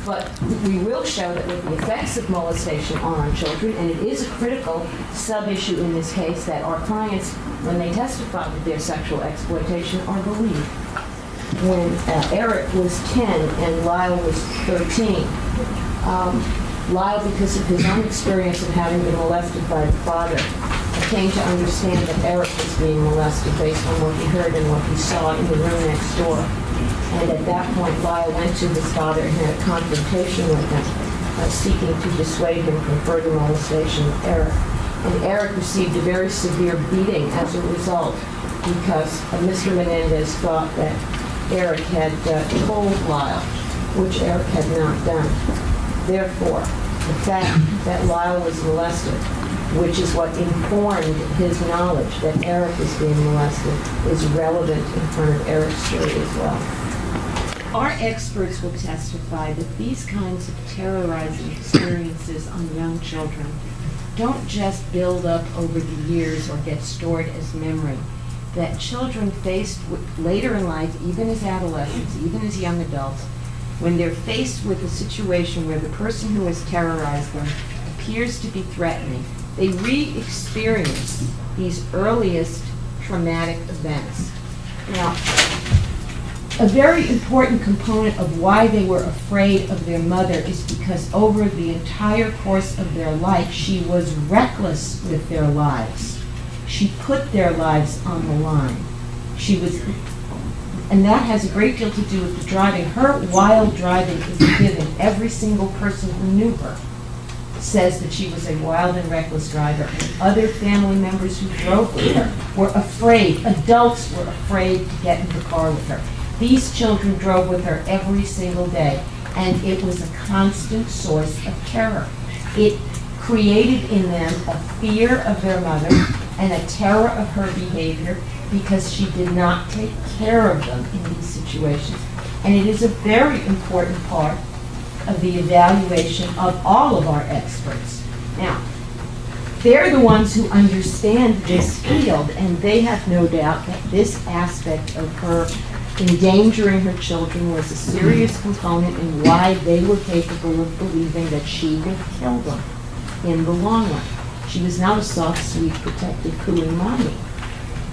But we will show that with the effects of molestation on children, and it is a critical sub-issue in this case, that our clients, when they testify with their sexual exploitation, are believed. When Erik was 10 and Lyle was 13, Lyle, because of his own experience of having been molested by the father, came to understand that Erik was being molested based on what he heard and what he saw in the room next door. And at that point, Lyle went to his father and had a confrontation with him, seeking to dissuade him from further molestation of Erik. And Erik received a very severe beating as a result, because Mr. Menendez thought that Erik had told Lyle, which Erik had not done. Therefore, the fact that Lyle was molested, which is what informed his knowledge that Erik was being molested, is relevant in front of Erik's jury as well. Our experts will testify that these kinds of terrorizing experiences on young children don't just build up over the years or get stored as memory. That children faced with, later in life, even as adolescents, even as young adults, when they're faced with a situation where the person who has terrorized them appears to be threatening, they re-experience these earliest traumatic events. Now, a very important component of why they were afraid of their mother is because over the entire course of their life, she was reckless with their lives. She put their lives on the line. And that has a great deal to do with the driving. Her wild driving is a given. Every single person who knew her says that she was a wild and reckless driver. And other family members who drove with her were afraid. Adults were afraid to get in the car with her. These children drove with her every single day, and it was a constant source of terror. It created in them a fear of their mother and a terror of her behavior, because she did not take care of them in these situations. And it is a very important part of the evaluation of all of our experts. Now, they're the ones who understand this field, and they have no doubt that this aspect of her endangering her children was a serious component in why they were capable of believing that she would kill them in the long run. She was not a soft, sweet, protective, cooing mommy.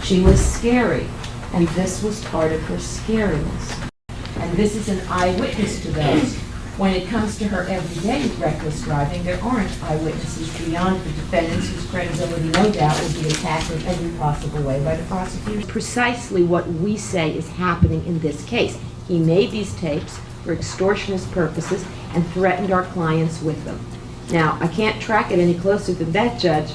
She was scary, and this was part of her scariness. And this is an eyewitness to those. When it comes to her everyday reckless driving, there aren't eyewitnesses beyond the defendants, whose credibility, no doubt, will be attacked in every possible way by the prosecutors. Precisely what we say is happening in this case. He made these tapes for extortionist purposes and threatened our clients with them. Now, I can't track it any closer than that, Judge.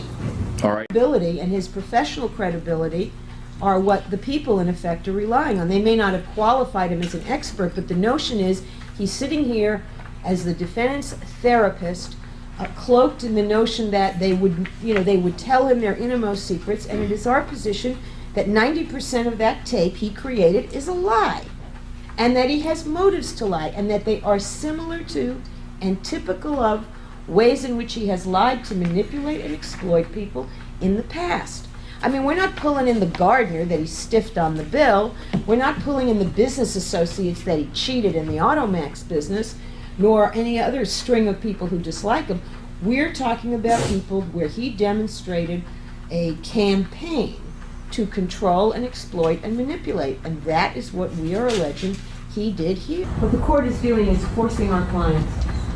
All right. Credibility and his professional credibility are what the people, in effect, are relying on. They may not have qualified him as an expert, but the notion is he's sitting here as the defendant's therapist, cloaked in the notion that they would tell him their innermost secrets, and it is our position that 90% of that tape he created is a lie, and that he has motives to lie, and that they are similar to and typical of ways in which he has lied to manipulate and exploit people in the past. I mean, we're not pulling in the gardener that he stiffed on the bill. We're not pulling in the business associates that he cheated in the Automax business, nor any other string of people who dislike him. We're talking about people where he demonstrated a campaign to control and exploit and manipulate, and that is what we are alleging he did here. What the court is doing is forcing our clients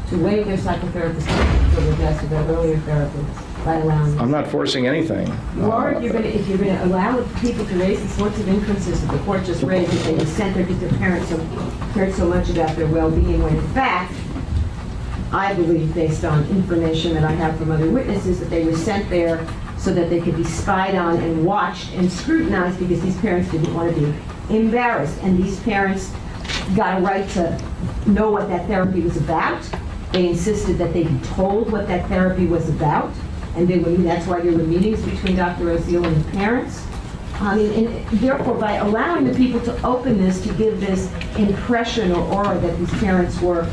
to waive their psychotherapist for the best of their earlier therapists by allowing them. I'm not forcing anything. You are if you're going to allow people to raise the sorts of inferences that the court just raised, that they were sent there because their parents cared so much about their well-being, when in fact, I believe, based on information that I have from other witnesses, that they were sent there so that they could be spied on and watched and scrutinized, because these parents didn't want to be embarrassed. And these parents got a right to know what that therapy was about. They insisted that they be told what that therapy was about, and that's why there were meetings between Dr. Oziel and his parents. I mean, and therefore, by allowing the people to open this, to give this impression or aura that these parents were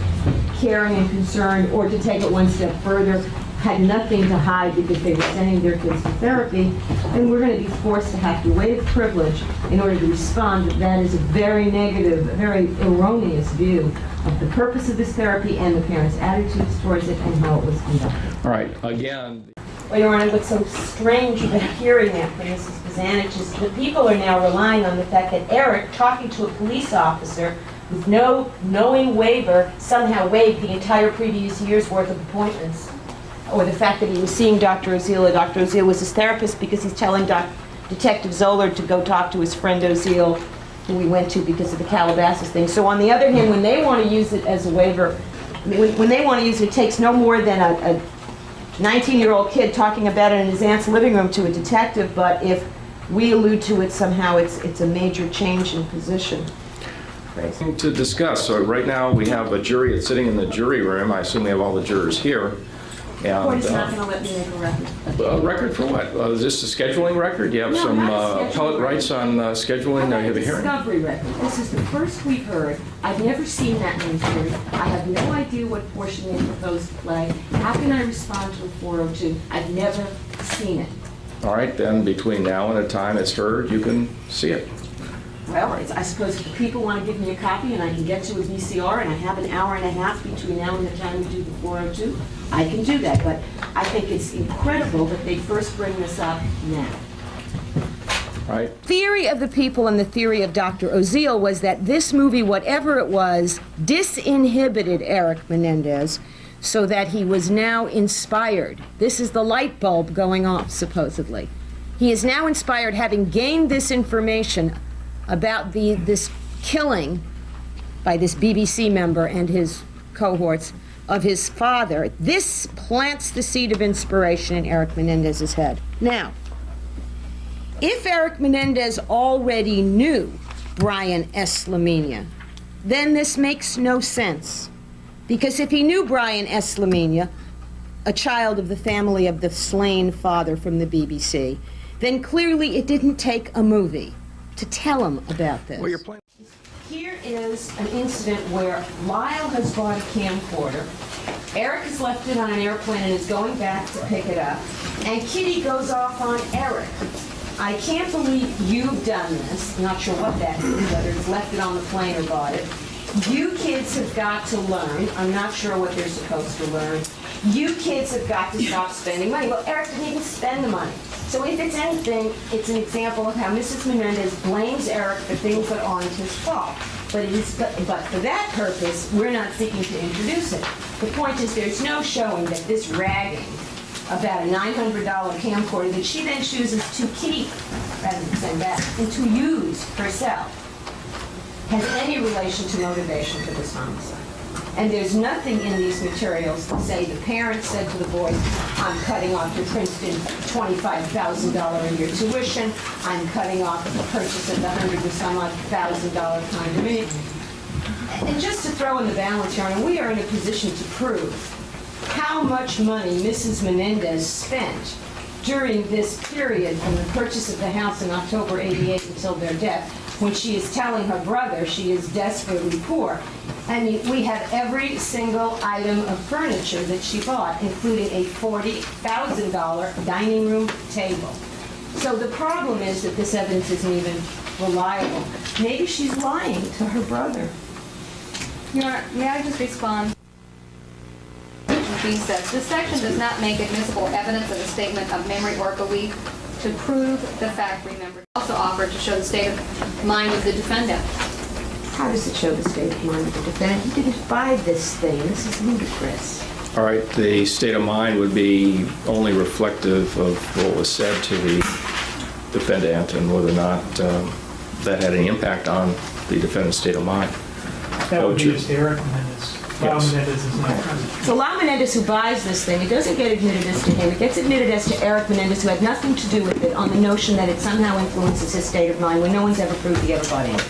caring and concerned, or to take it one step further, had nothing to hide because they were sending their kids to therapy, then we're going to be forced to have to waive privilege in order to respond. That is a very negative, very erroneous view of the purpose of this therapy and the parents' attitudes towards it and how it was conducted. All right, again. Well, Your Honor, what's so strange about hearing that from Mrs. Bozanich is the people are now relying on the fact that Erik, talking to a police officer with no knowing waiver, somehow waived the entire previous year's worth of appointments. Or the fact that he was seeing Dr. Oziel, or Dr. Oziel was his therapist because he's telling Detective Zoller to go talk to his friend Oziel, who we went to because of the Calabasas thing. So on the other hand, when they want to use it as a waiver, I mean, when they want to use it, it takes no more than a 19-year-old kid talking about it in his aunt's living room to a detective, but if we allude to it somehow, it's a major change in position. Crazy. To discuss, so right now we have a jury that's sitting in the jury room. I assume we have all the jurors here. The court is not going to let me make a record. A record for what? Is this a scheduling record? Do you have No, some not a scheduling appellate rights on scheduling? I You have a have a hearing? discovery record. This is the first we've heard. I've never seen that many hearings. I have no idea what portion they propose to play. How can I respond to a 402? I've never seen it. All right, then between now and the time it's heard, you can see it. Well, I suppose if the people want to give me a copy and I can get to a VCR and I have an hour and a half between now and the time we do the 402, I can do that. But I think it's incredible that they first bring this up now. Right. Theory of the people and the theory of Dr. Oziel was that this movie, whatever it was, disinhibited Erik Menendez so that he was now inspired. This is the light bulb going off, supposedly. He is now inspired, having gained this information about this killing by this BBC member and his cohorts of his father. This plants the seed of inspiration in Erik Menendez's head. Now, if Erik Menendez already knew Brian S. Lamina, then this makes no sense. Because if he knew Brian S. Lamina, a child of the family of the slain father from the BBC, then clearly it didn't take a movie to tell him about this. Well, you're playing. Here is an incident where Lyle has bought a camcorder. Erik has left it on an airplane and is going back to pick it up. And Kitty goes off on Erik. I can't believe you've done this. I'm not sure what that is, whether it's left it on the plane or bought it. You kids have got to learn. I'm not sure what they're supposed to learn. You kids have got to stop spending money. Well, Erik didn't even spend the money. So if it's anything, it's an example of how Mrs. Menendez blames Erik for things that aren't his fault. But for that purpose, we're not seeking to introduce it. The point is there's no showing that this ragging about a $900 camcorder that she then chooses to keep, rather than send back, and to use herself, has any relation to motivation for this homicide. And there's nothing in these materials that say the parents said to the boys, I'm cutting off your Princeton $25,000 a year tuition, I'm cutting off the purchase of the $100,000 and some odd condominium. And just to throw in the balance, Your Honor, we are in a position to prove how much money Mrs. Menendez spent during this period from the purchase of the house in October '88 until their death, when she is telling her brother she is desperately poor. I mean, we have every single item of furniture that she bought, including a $40,000 dining room table. So the problem is that this evidence isn't even reliable. Maybe she's lying to her brother. Your Honor, may I just respond? B says, this section does not make admissible evidence of a statement of memory or belief to prove the fact remembered. Also offered to show the state of mind of the defendant. How does it show the state of mind of the defendant? He didn't buy this thing. This is ludicrous. All right, the state of mind would be only reflective of what was said to the defendant and whether or not that had any impact on the defendant's state of mind. That would be just Erik Menendez. Lyle Menendez is not present. So Lyle Menendez, who buys this thing, it doesn't get admitted as to him. It gets admitted as to Erik Menendez, who had nothing to do with it, on the notion that it somehow influences his state of mind when no one's ever proved he ever bought it.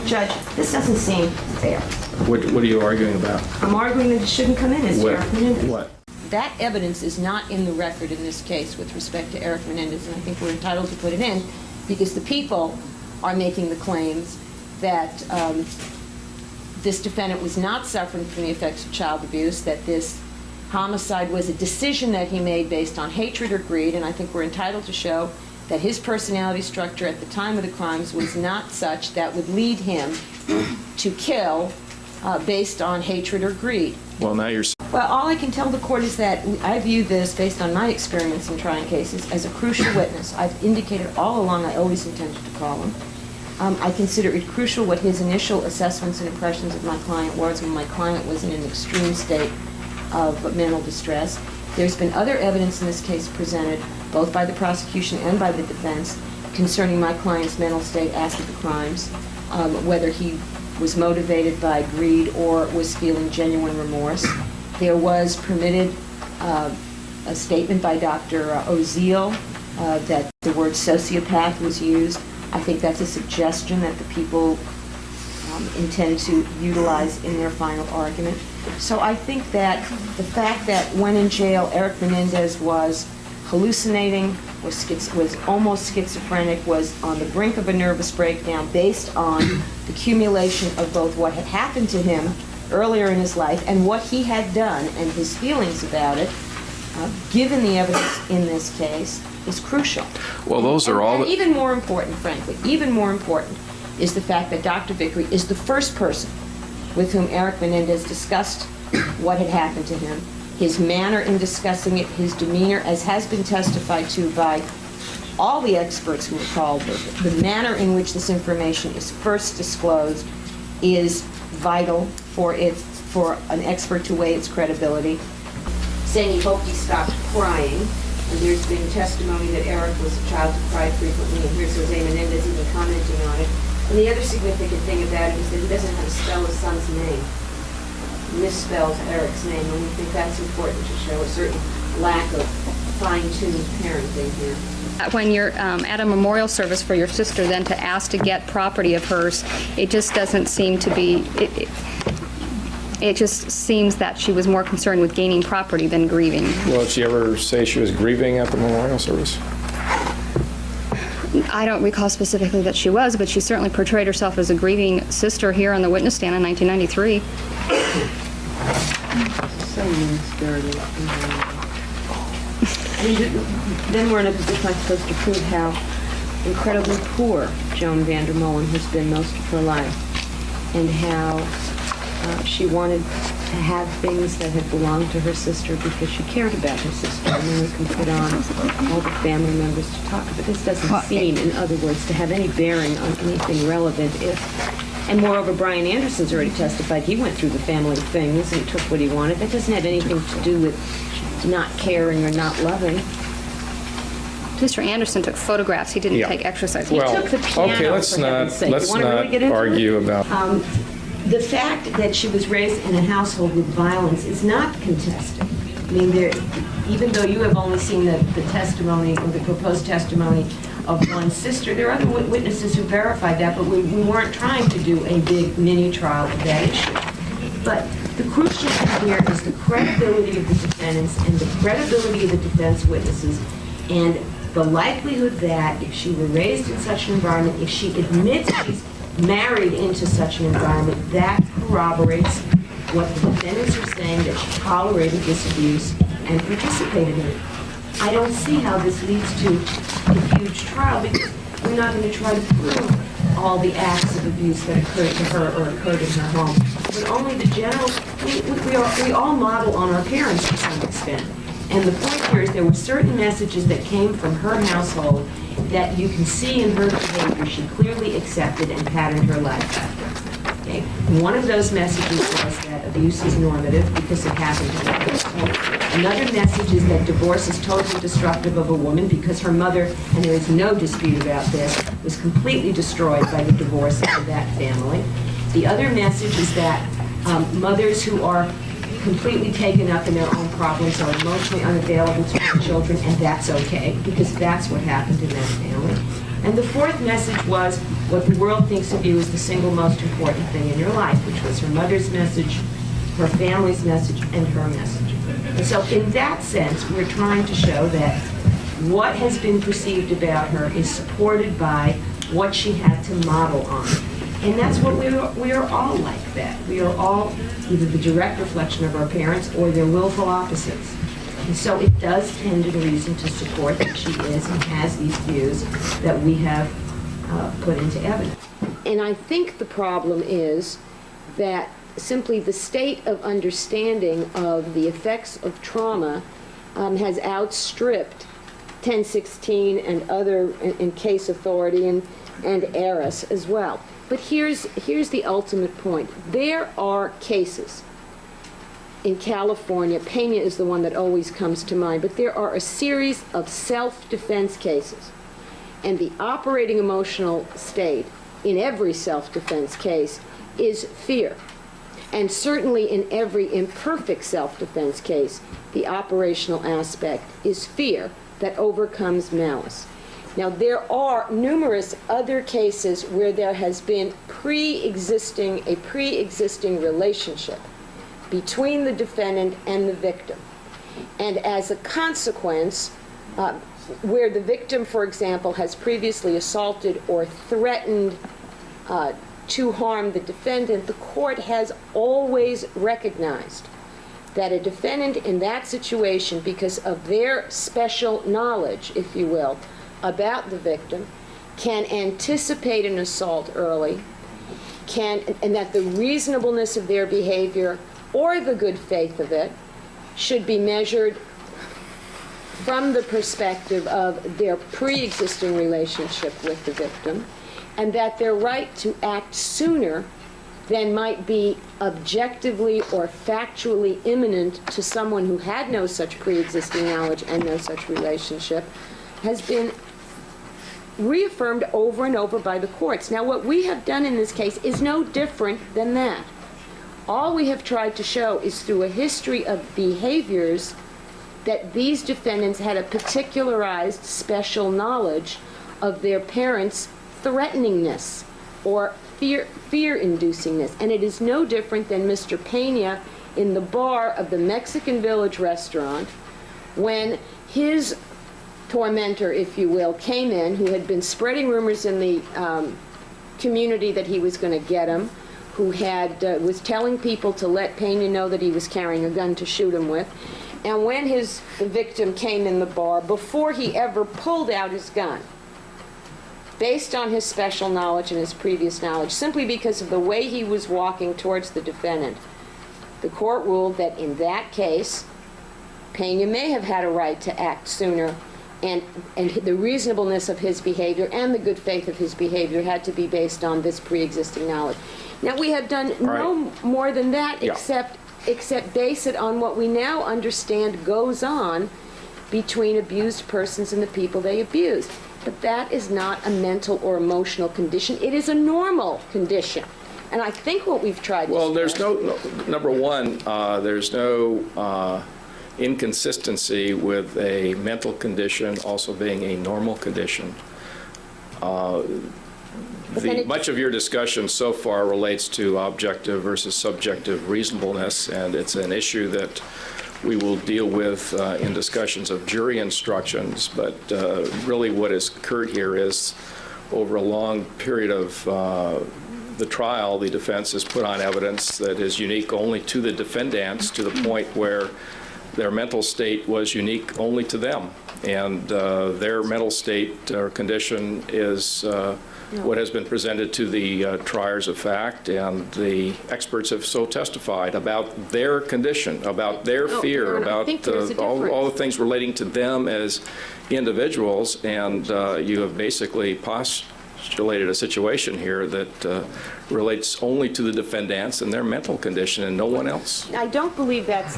Judge, this doesn't seem fair. What are you arguing about? I'm arguing that it shouldn't come in as Erik Menendez. What? That evidence is not in the record in this case with respect to Erik Menendez, and I think we're entitled to put it in because the people are making the claims that this defendant was not suffering from the effects of child abuse, that this homicide was a decision that he made based on hatred or greed, and I think we're entitled to show that his personality structure at the time of the crimes was not such that would lead him to kill based on hatred or greed. Well, now you're... Well, all I can tell the court is that I view this, based on my experience in trying cases, as a crucial witness. I've indicated all along I always intended to call him. I consider it crucial what his initial assessments and impressions of my client was when my client was in an extreme state of mental distress. There's been other evidence in this case presented, both by the prosecution and by the defense, concerning my client's mental state after the crimes, whether he was motivated by greed or was feeling genuine remorse. There was permitted a statement by Dr. Oziel that the word sociopath was used. I think that's a suggestion that the people intend to utilize in their final argument. So I think that the fact that when in jail, Erik Menendez was hallucinating, was almost schizophrenic, was on the brink of a nervous breakdown based on the accumulation of both what had happened to him earlier in his life and what he had done and his feelings about it, given the evidence in this case, is crucial. Well, those are all... And even more important, frankly, even more important is the fact that Dr. Vickery is the first person with whom Erik Menendez discussed what had happened to him. His manner in discussing it, his demeanor, as has been testified to by all the experts who were called, the manner in which this information is first disclosed is vital for an expert to weigh its credibility. Saying he hoped he stopped crying, and there's been testimony that Erik was a child who cried frequently, and here's José Menendez even commenting on it. And the other significant thing about it is that he doesn't have to spell his son's name. He misspells Erik's name, and we think that's important to show a certain lack of fine-tuned parenting here. When you're at a memorial service for your sister, then to ask to get property of hers, it just doesn't seem to be... It just seems that she was more concerned with gaining property than grieving. Well, did she ever say she was grieving at the memorial service? I don't recall specifically that she was, but she certainly portrayed herself as a grieving sister here on the witness stand in 1993. So mean-spirited. Then we're in a position, I'm supposed to prove how incredibly poor Joan Vandermolen has been most of her life, and how she wanted to have things that had belonged to her sister because she cared about her sister. And then we can put on all the family members to talk. But this doesn't seem, in other words, to have any bearing on anything relevant if... And moreover, Brian Anderson's already testified he went through the family things and took what he wanted. That doesn't have anything to do with not caring or not loving. Mr. Anderson took photographs. He didn't take exercise. Well, He took the piano, okay, let's for not heaven's sake. You wanna really get into argue it? about... The fact that she was raised in a household with violence is not contested. I mean, even though you have only seen the testimony, or the proposed testimony of one sister, there are other witnesses who verified that, but we weren't trying to do a big mini-trial of that issue. But the crucial thing here is the credibility of the defendants and the credibility of the defense witnesses, and the likelihood that if she were raised in such an environment, if she admits she's married into such an environment, that corroborates what the defendants are saying, that she tolerated this abuse and participated in it. I don't see how this leads to a huge trial because we're not going to try to prove all the acts of abuse that occurred to her or occurred in her home, but only the general. We all model on our parents to some extent. And the point here is there were certain messages that came from her household that you can see in her behavior she clearly accepted and patterned her life after. Okay? One of those messages was that abuse is normative because it happened to her. Another message is that divorce is totally destructive of a woman because her mother, and there is no dispute about this, was completely destroyed by the divorce of that family. The other message is that mothers who are completely taken up in their own problems are emotionally unavailable to their children, and that's okay, because that's what happened in that family. And the fourth message was what the world thinks of you is the single most important thing in your life, which was her mother's message, her family's message, and her message. And so in that sense, we're trying to show that what has been perceived about her is supported by what she had to model on. And that's what we are all like that. We are all either the direct reflection of our parents or their willful opposites. And so it does tend in reason to support that she is and has these views that we have put into evidence. And I think the problem is that simply the state of understanding of the effects of trauma has outstripped 1016 and other, and case authority and ARIS as well. But here's the ultimate point. There are cases in California, Pena is the one that always comes to mind, but there are a series of self-defense cases. And the operating emotional state in every self-defense case is fear. And certainly in every imperfect self-defense case, the operational aspect is fear that overcomes malice. Now, there are numerous other cases where there has been a pre-existing relationship between the defendant and the victim. And as a consequence, where the victim, for example, has previously assaulted or threatened to harm the defendant, the court has always recognized that a defendant in that situation, because of their special knowledge, if you will, about the victim, can anticipate an assault early, and that the reasonableness of their behavior or the good faith of it should be measured from the perspective of their pre-existing relationship with the victim, and that their right to act sooner than might be objectively or factually imminent to someone who had no such pre-existing knowledge and no such relationship has been reaffirmed over and over by the courts. Now, what we have done in this case is no different than that. All we have tried to show is through a history of behaviors that these defendants had a particularized special knowledge of their parents' threateningness or fear-inducingness. And it is no different than Mr. Pena in the bar of the Mexican Village restaurant when his tormentor, if you will, came in, who had been spreading rumors in the community that he was going to get him, who was telling people to let Pena know that he was carrying a gun to shoot him with. And when the victim came in the bar, before he ever pulled out his gun, based on his special knowledge and his previous knowledge, simply because of the way he was walking towards the defendant, the court ruled that in that case, Pena may have had a right to act sooner, and the reasonableness of his behavior and the good faith of his behavior had to be based on this pre-existing knowledge. Now, we have done no more than that except base it on what we now understand goes on between abused persons and the people they abused. But that is not a mental or emotional condition. It is a normal condition. And I think what we've tried to Well, there's number one, there's no inconsistency with a mental condition also being a normal condition. Much of your discussion so far relates to objective versus subjective reasonableness, and it's an issue that we will deal with in discussions of jury instructions. But really what has occurred here is over a long period of the trial, the defense has put on evidence that is unique only to the defendants, to the point where their mental state was unique only to them. And their mental state or condition is what has been presented to the triers of fact, and the experts have so testified about their condition, about their fear, about all the things relating to them as individuals. And you have basically postulated a situation here that relates only to the defendants and their mental condition and no one else. I don't believe that's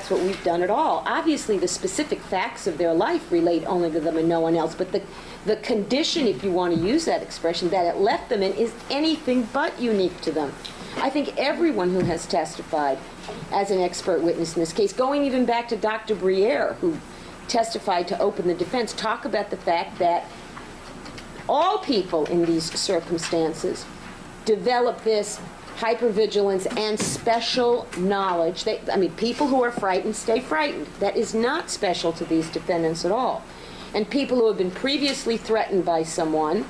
what we've done at all. Obviously, the specific facts of their life relate only to them and no one else, but the condition, if you want to use that expression, that it left them in is anything but unique to them. I think everyone who has testified as an expert witness in this case, going even back to Dr. Briere, who testified to open the defense, talk about the fact that all people in these circumstances develop this hypervigilance and special knowledge. People who are frightened stay frightened. That is not special to these defendants at all. And people who have been previously threatened by someone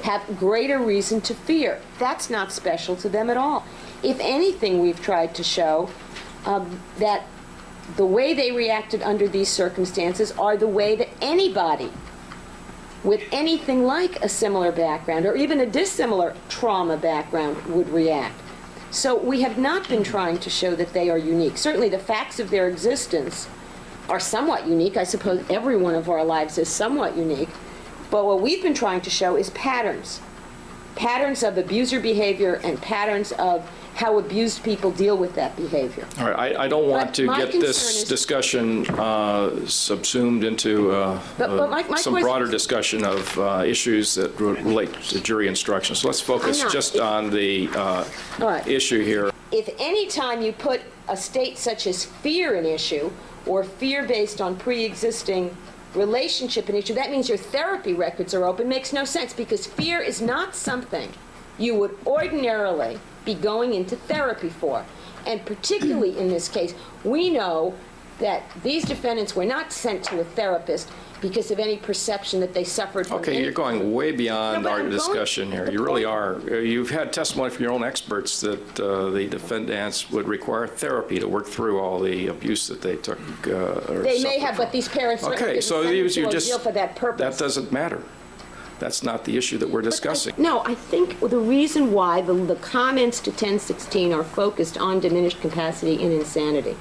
have greater reason to fear. That's not special to them at all. If anything, we've tried to show that the way they reacted under these circumstances are the way that anybody with anything like a similar background or even a dissimilar trauma background would react. So we have not been trying to show that they are unique. Certainly the facts of their existence are somewhat unique. I suppose every one of our lives is somewhat unique. But what we've been trying to show is patterns. Patterns of abuser behavior and patterns of how abused people deal with that behavior. All right, I don't want to get this discussion subsumed into some broader discussion of issues that relate to jury instructions. So let's focus just on the issue here. If any time you put a state such as fear an issue, or fear based on pre-existing relationship an issue, that means your therapy records are open. Makes no sense, because fear is not something you would ordinarily be going into therapy for. And particularly in this case, we know that these defendants were not sent to a therapist because of any perception that they suffered from Okay, you're going way beyond our discussion here. You really are. You've had testimony from your own experts that the defendants would require therapy to work through all the abuse that they took. They may have, but these parents okay, so you just deal for that purpose. That doesn't matter. That's not the issue that we're discussing. No, I think the reason why the comments to 1016 are focused on diminished capacity and insanity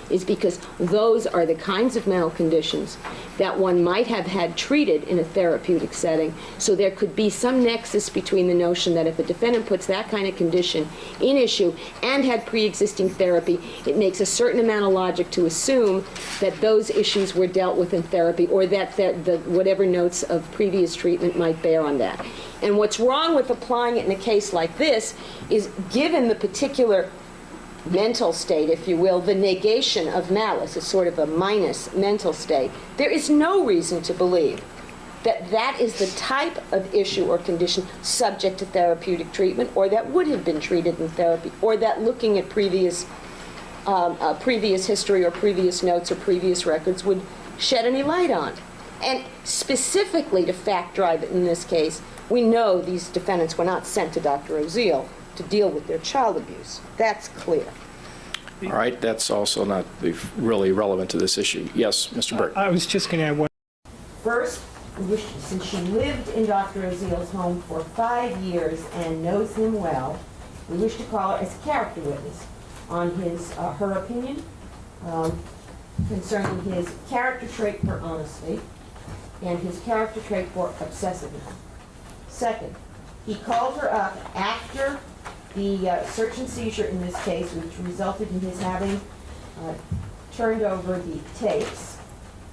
is because those are the kinds of mental conditions that one might have had treated in a therapeutic setting. So there could be some nexus between the notion that if a defendant puts that kind of condition in issue and had pre-existing therapy, it makes a certain amount of logic to assume that those issues were dealt with in therapy, or that the whatever notes of previous treatment might bear on that. And what's wrong with applying it in a case like this is, given the particular mental state, if you will, the negation of malice is sort of a minus mental state, there is no reason to believe that that is the type of issue or condition subject to therapeutic treatment, or that would have been treated in therapy, or that looking at previous history or previous notes or previous records would shed any light on. And specifically to fact drive it in this case, we know these defendants were not sent to Dr. Oziel to deal with their child abuse. That's clear. All right, that's also not really relevant to this issue. Yes, Mr. Burke. I was just going to add one. First, since she lived in Dr. Oziel's home for 5 years and knows him well, we wish to call her as a character witness on her opinion concerning his character trait for honesty and his character trait for obsessiveness. Second, he called her up after the search and seizure in this case, which resulted in his having turned over the tapes,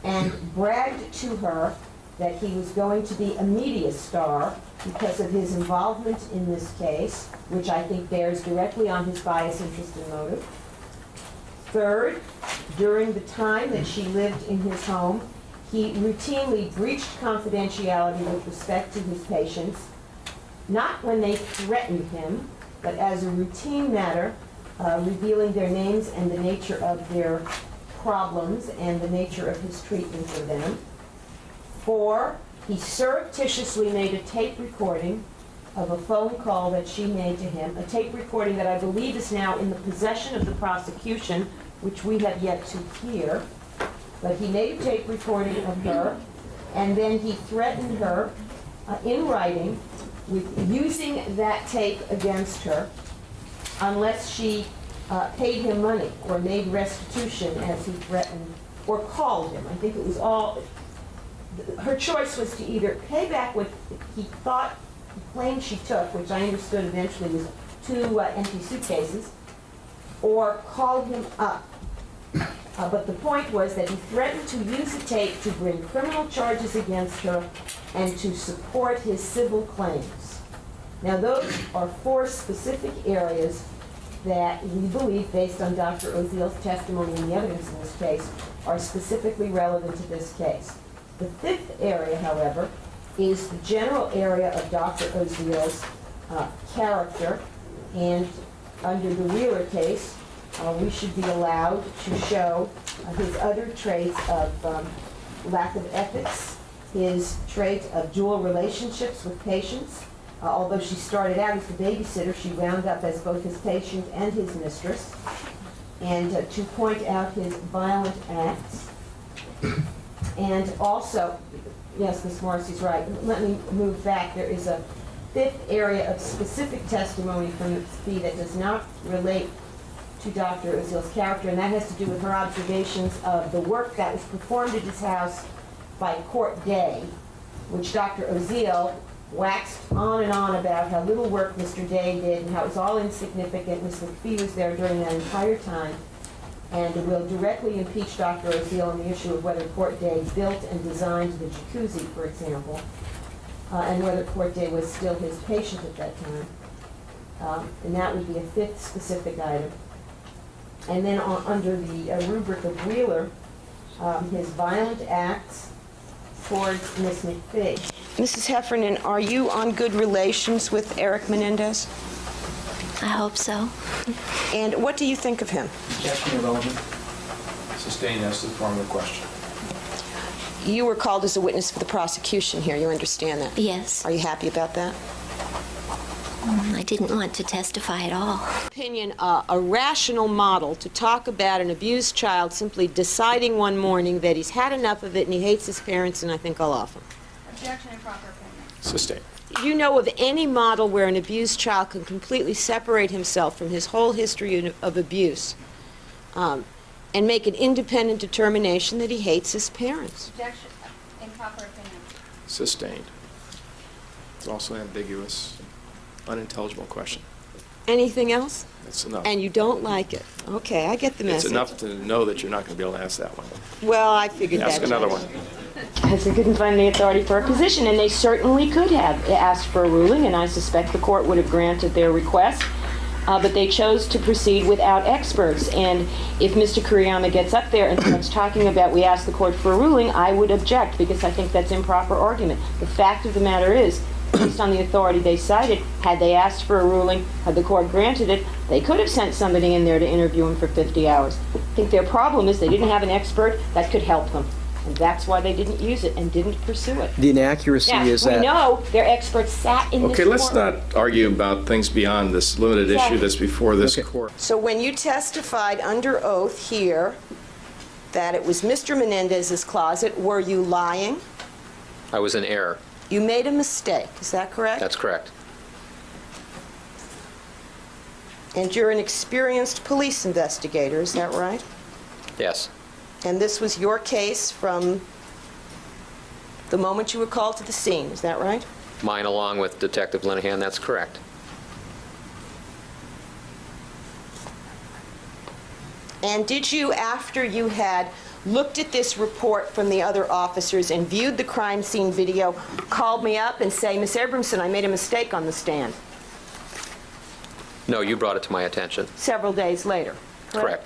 and bragged to her that he was going to be a media star because of his involvement in this case, which I think bears directly on his bias, interest, and motive. Third, during the time that she lived in his home, he routinely breached confidentiality with respect to his patients, not when they threatened him, but as a routine matter, revealing their names and the nature of their problems and the nature of his treatment for them. 4, he surreptitiously made a tape recording of a phone call that she made to him, a tape recording that I believe is now in the possession of the prosecution, which we have yet to hear. But he made a tape recording of her, and then he threatened her in writing with using that tape against her unless she paid him money or made restitution, as he threatened, or called him. I think it was all, her choice was to either pay back what he claimed she took, which I understood eventually was 2 empty suitcases, or call him up. But the point was that he threatened to use the tape to bring criminal charges against her and to support his civil claims. Now, those are 4 specific areas that we believe, based on Dr. Oziel's testimony and the evidence in this case, are specifically relevant to this case. The 5th area, however, is the general area of Dr. Oziel's character, and under the Wheeler case, we should be allowed to show his other traits of lack of ethics, his trait of dual relationships with patients. Although she started out as the babysitter, she wound up as both his patient and his mistress. And to point out his violent acts. And also, yes, Ms. Morrissey's right. Let me move back. There is a fifth area of specific testimony from the fee that does not relate to Dr. Oziel's character, and that has to do with her observations of the work that was performed at his house by Court Day, which Dr. Oziel waxed on and on about how little work Mr. Day did and how it was all insignificant. Ms. McPhee was there during that entire time, and will directly impeach Dr. Oziel on the issue of whether Court Day built and designed the jacuzzi, for example, and whether Court Day was still his patient at that time. And that would be a fifth specific item. And then under the rubric of Wheeler, his violent acts towards Ms. McPhee. Mrs. Heffernan, are you on good relations with Erik Menendez? I hope so. And what do you think of him? Objection irrelevant. Sustained as to the form of the question. You were called as a witness for the prosecution here. You understand that? Yes. Are you happy about that? I didn't want to testify at all. Opinion, a rational model to talk about an abused child simply deciding one morning that he's had enough of it and he hates his parents, and I think I'll off him. Objection, improper opinion. Sustained. Do you know of any model where an abused child can completely separate himself from his whole history of abuse and make an independent determination that he hates his parents? Objection, improper opinion. Sustained. It's also ambiguous, unintelligible question. Anything else? That's enough. And you don't like it. Okay, I get the message. It's enough to know that you're not going to be able to ask that one. Well, I figured that. Ask another one. Because they couldn't find the authority for a position, and they certainly could have asked for a ruling, and I suspect the court would have granted their request, but they chose to proceed without experts. And if Mr. Kuriyama gets up there and starts talking about we asked the court for a ruling, I would object, because I think that's improper argument. The fact of the matter is, based on the authority they cited, had they asked for a ruling, had the court granted it, they could have sent somebody in there to interview him for 50 hours. I think their problem is they didn't have an expert that could help them. And that's why they didn't use it and didn't pursue it. The inaccuracy Now, is we that... know their experts sat in this Okay, let's courtroom. not argue about things beyond this limited issue that's before this court. So when you testified under oath here that it was Mr. Menendez's closet, were you lying? I was in error. You made a mistake, is that correct? That's correct. And you're an experienced police investigator, is that right? Yes. And this was your case from the moment you were called to the scene, is that right? Mine along with Detective Linehan, that's correct. And did you, after you had looked at this report from the other officers and viewed the crime scene video, called me up and say, Miss Abramson, I made a mistake on the stand? No, you brought it to my attention. Several days later. Correct.